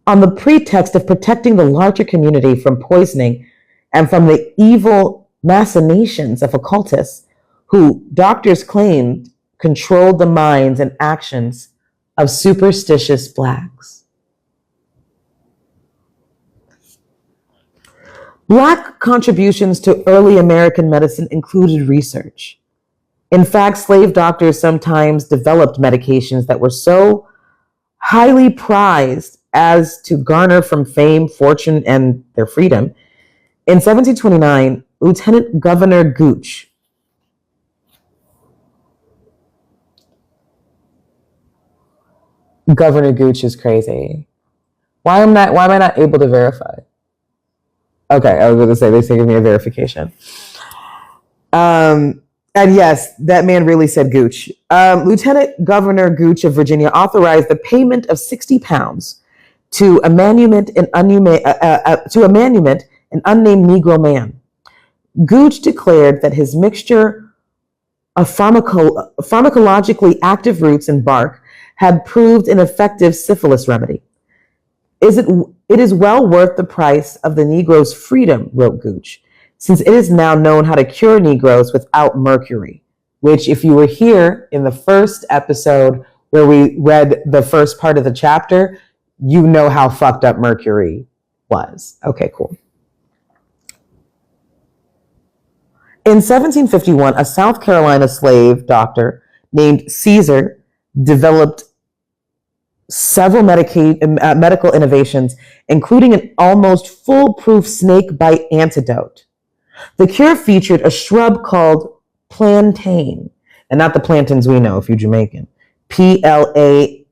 on the pretext of protecting the larger community from poisoning and from the evil machinations of occultists who doctors claimed controlled the minds and actions of superstitious blacks. Black contributions to early American medicine included research. In fact, slave doctors sometimes developed medications that were so highly prized as to garner from fame, fortune, and their freedom. In 1729, Lieutenant Governor Gooch is crazy. Why am I not able to verify? Okay, I was going to say they give me a verification. And yes, that man really said Gooch. Lieutenant Governor Gooch of Virginia authorized the payment of £60 to a manumit an unnamed Negro man. Gooch declared that his mixture of pharmacologically active roots and bark had proved an effective syphilis remedy. It is well worth the price of the Negro's freedom, wrote Gooch, since it is now known how to cure Negroes without mercury, which, if you were here in the first episode where we read the first part of the chapter, you know how fucked up mercury was. Okay, cool. In 1751, a South Carolina slave doctor named Caesar developed several medical innovations, including an almost foolproof snake bite antidote. The cure featured a shrub called plantain, and not the plantains we know if you're Jamaican, Plantane,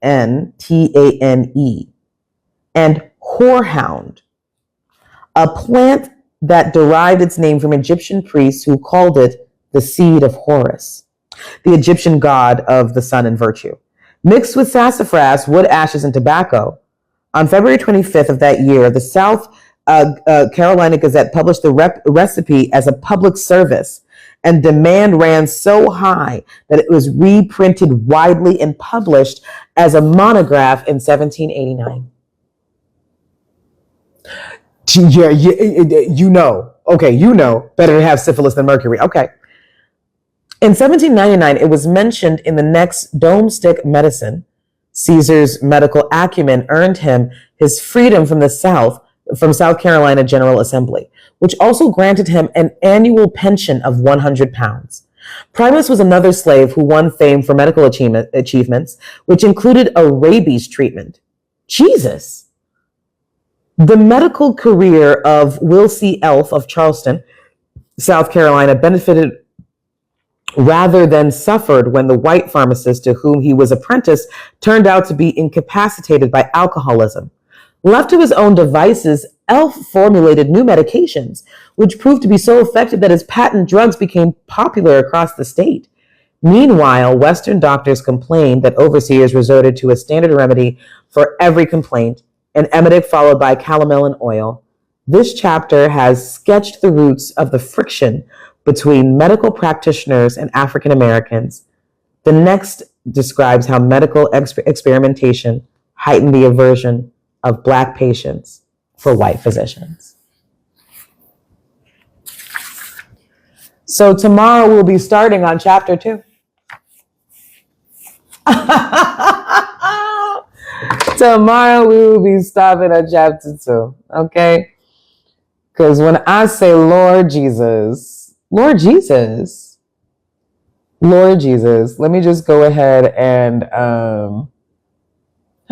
and horehound, a plant that derived its name from Egyptian priests who called it the seed of Horus, the Egyptian god of the sun and virtue. Mixed with sassafras, wood ashes, and tobacco, on February 25th of that year, the South Carolina Gazette published the recipe as a public service, and demand ran so high that it was reprinted widely and published as a monograph in 1789. Yeah, you know. Okay, you know better to have syphilis than mercury. Okay. In 1799, it was mentioned in the next Dome Stick Medicine. Caesar's medical acumen earned him his freedom from South Carolina General Assembly, which also granted him an annual pension of £100. Primus was another slave who won fame for medical achievements, which included a rabies treatment. Jesus! The medical career of Will C. Elf of Charleston, South Carolina, benefited rather than suffered when the white pharmacist to whom he was apprenticed turned out to be incapacitated by alcoholism. Left to his own devices, Elf formulated new medications, which proved to be so effective that his patent drugs became popular across the state. Meanwhile, Western doctors complained that overseers resorted to a standard remedy for every complaint, an emetic followed by calomel and oil. This chapter has sketched the roots of the friction between medical practitioners and African Americans. The next describes how medical experimentation heightened the aversion of Black patients for white physicians. So tomorrow we'll be starting on chapter 2. Tomorrow we will be stopping at chapter 2, okay? Because when I say Lord Jesus, Lord Jesus, Lord Jesus, let me just go ahead and how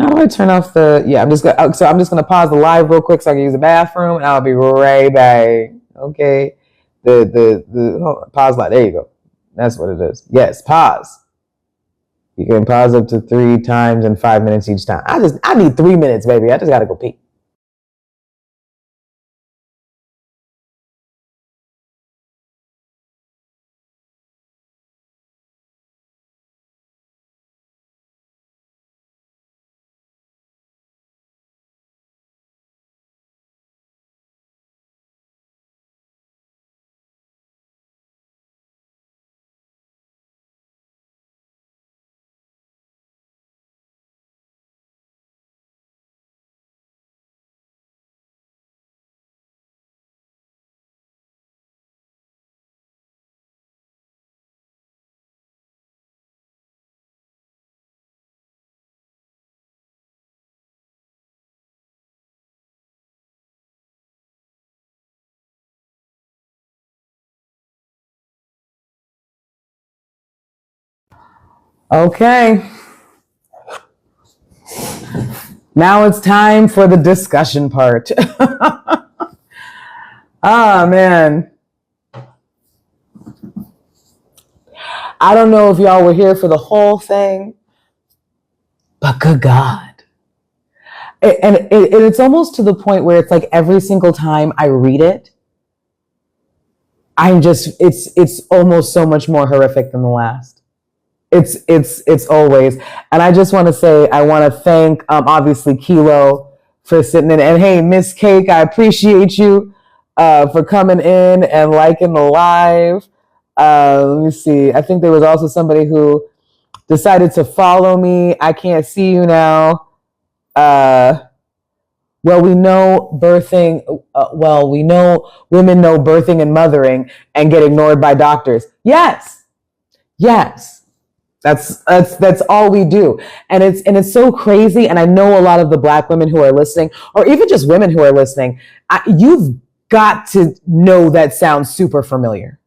do I turn off the? Yeah, I'm just gonna pause the live real quick so I can use the bathroom, and I'll be right back. Okay, the pause live. There you go. That's what it is. Yes, pause. You can pause up to 3 times in 5 minutes each time. I need 3 minutes, baby. I just gotta go pee. Okay. Now it's time for the discussion part. Ah, man. I don't know if y'all were here for the whole thing, but good God. And it's almost to the point where it's like every single time I read it, it's almost so much more horrific than the last. It's always. And I just want to say, I want to thank, obviously, Kilo for sitting in. And hey, Miss Cake, I appreciate you for coming in and liking the live. Let me see. I think there was also somebody who decided to follow me. I can't see you now. Well, we know birthing. We know women know birthing and mothering and get ignored by doctors. Yes. That's all we do. And it's so crazy. And I know a lot of the Black women who are listening, or even just women who are listening, you've got to know that sounds super familiar.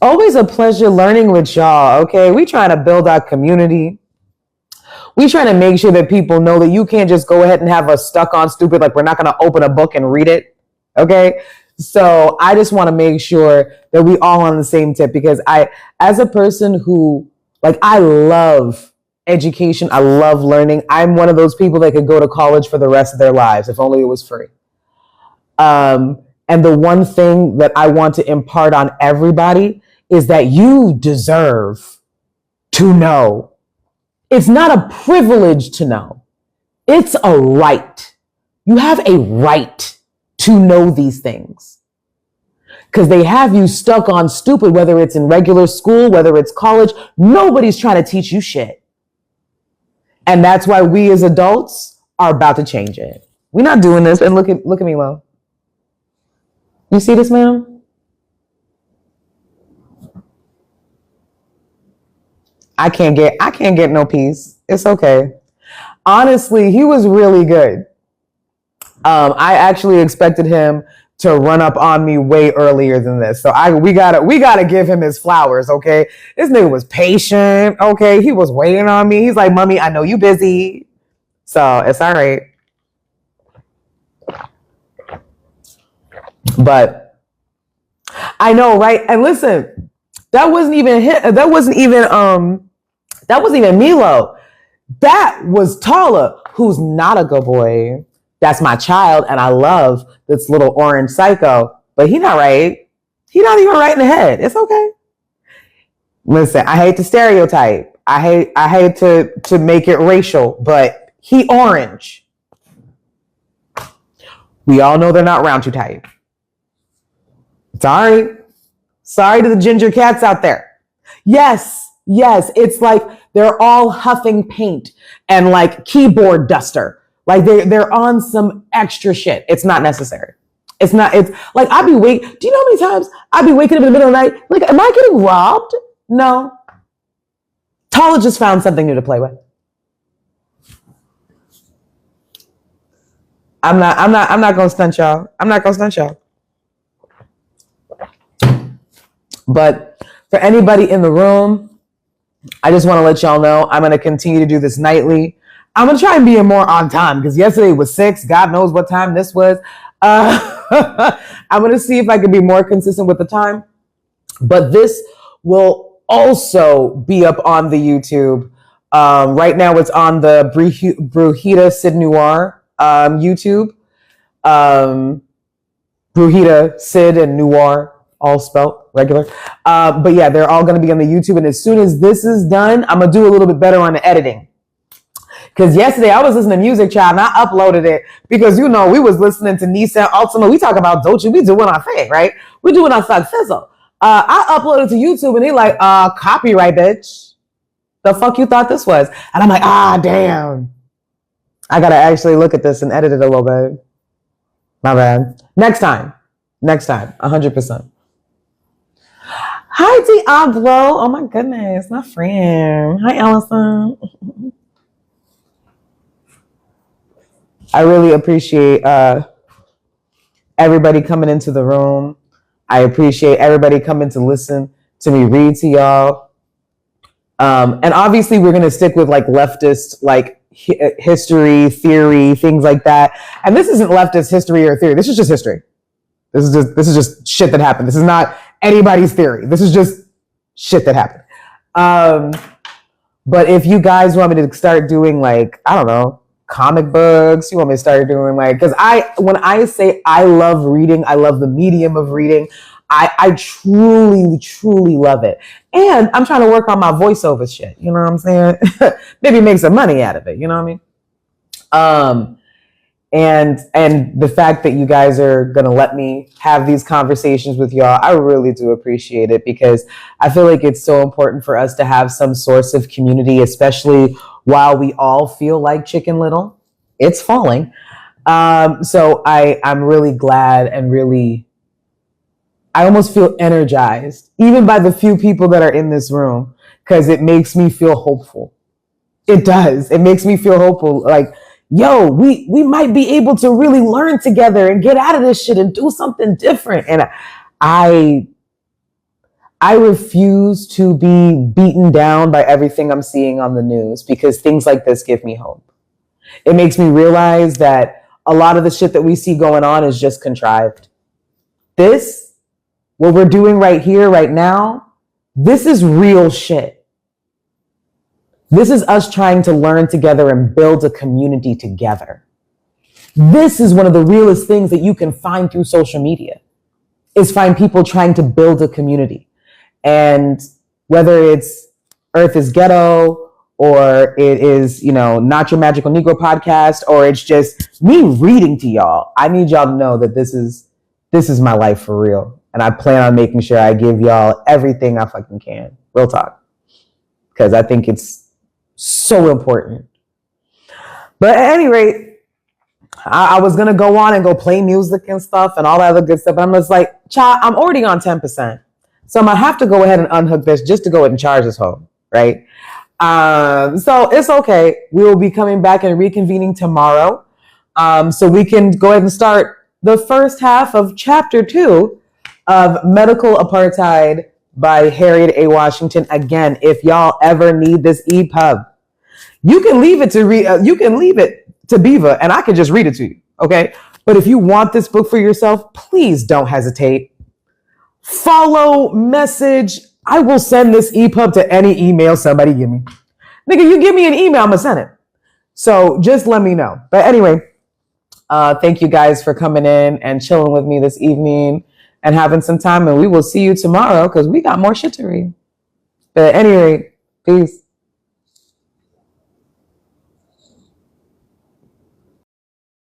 Always a pleasure learning with y'all. Okay, we trying to build our community. We trying to make sure that people know that you can't just go ahead and have us stuck on stupid, like we're not going to open a book and read it. Okay. So I just want to make sure that we all on the same tip, because as a person who, like, I love education. I love learning. I'm one of those people that could go to college for the rest of their lives, if only it was free. And the one thing that I want to impart on everybody is that you deserve to know. It's not a privilege to know. It's a right. You have a right to know these things, because they have you stuck on stupid, whether it's in regular school, whether it's college. Nobody's trying to teach you shit. And that's why we as adults are about to change it. We're not doing this. And look at me, Lo. You see this, ma'am? I can't get no peace. It's okay. Honestly, he was really good. I actually expected him to run up on me way earlier than this. So we gotta give him his flowers, okay? This nigga was patient, okay? He was waiting on me. He's like, "Mommy, I know you busy." So it's all right. But I know, right? And listen, that wasn't even Milo. That was Tala, who's not a good boy. That's my child, and I love this little orange psycho, but he not right. He not even right in the head. It's okay. Listen, I hate to stereotype. I hate to make it racial, but he orange. We all know they're not round two type. Sorry to the ginger cats out there. Yes, it's like they're all huffing paint and like keyboard duster. Like they're on some extra shit. It's not necessary. It's like do you know how many times I'd be waking up in the middle of the night? Like, am I getting robbed? No. Tala just found something new to play with. I'm not gonna stunt y'all. But for anybody in the room, I just want to let y'all know I'm going to continue to do this nightly. I'm going to try and be more on time because yesterday was 6. God knows what time this was. I'm going to see if I can be more consistent with the time. But this will also be up on the YouTube. Right now it's on the Brujita Sid Noir YouTube. Brujita, Sid, and Noir. All spelt regular. But yeah, they're all going to be on the YouTube. And as soon as this is done, I'm going to do a little bit better on the editing. Because yesterday I was listening to music, child, and I uploaded it because, we was listening to Nissan Altima. We talk about Dolce. We doing our thing, right? We doing our thug fizzle. I uploaded to YouTube and they like, copyright, bitch. The fuck you thought this was? And I'm like, damn. I got to actually look at this and edit it a little bit. My bad. Next time, 100%. Hi, Diablo. Oh my goodness, my friend. Hi, Allison. I really appreciate everybody coming into the room. I appreciate everybody coming to listen to me read to y'all. And obviously we're going to stick with like leftist, like history, theory, things like that. And this isn't leftist history or theory. This is just history. This is just shit that happened. This is not anybody's theory. This is just shit that happened. But if you guys want me to start doing like, I don't know, comic books, you want me to start doing like, because when I say I love reading, I love the medium of reading. I truly, truly love it. And I'm trying to work on my voiceover shit. You know what I'm saying? Maybe make some money out of it. You know what I mean? And the fact that you guys are going to let me have these conversations with y'all, I really do appreciate it because I feel like it's so important for us to have some source of community, especially while we all feel like Chicken Little. It's falling. So I'm really glad and really, I almost feel energized, even by the few people that are in this room, because it makes me feel hopeful. It does. It makes me feel hopeful. Like, yo, we might be able to really learn together and get out of this shit and do something different. And I refuse to be beaten down by everything I'm seeing on the news because things like this give me hope. It makes me realize that a lot of the shit that we see going on is just contrived. What we're doing right here, right now, this is real shit. This is us trying to learn together and build a community together. This is one of the realest things that you can find through social media, is find people trying to build a community. And whether it's Earth is Ghetto, or it is, Not Your Magical Negro podcast, or it's just me reading to y'all, I need y'all to know that this is my life for real. And I plan on making sure I give y'all everything I fucking can. Real talk. Because I think it's so important. But at any rate, I was going to go on and go play music and stuff and all that other good stuff. But I'm just like, child, I'm already on 10%. So I'm going to have to go ahead and unhook this just to go ahead and charge this home. Right? So it's okay. We will be coming back and reconvening tomorrow. So we can go ahead and start the first half of chapter 2 of Medical Apartheid by Harriet A. Washington. Again, if y'all ever need this EPUB, you can leave it to Beaver and I can just read it to you. Okay. But if you want this book for yourself, please don't hesitate. follow, message. I will send this EPUB to any email somebody give me. Nigga, you give me an email, I'm gonna send it. So just let me know. But anyway, thank you guys for coming in and chilling with me this evening and having some time. And we will see you tomorrow because we got more shit to read. But at any rate, peace.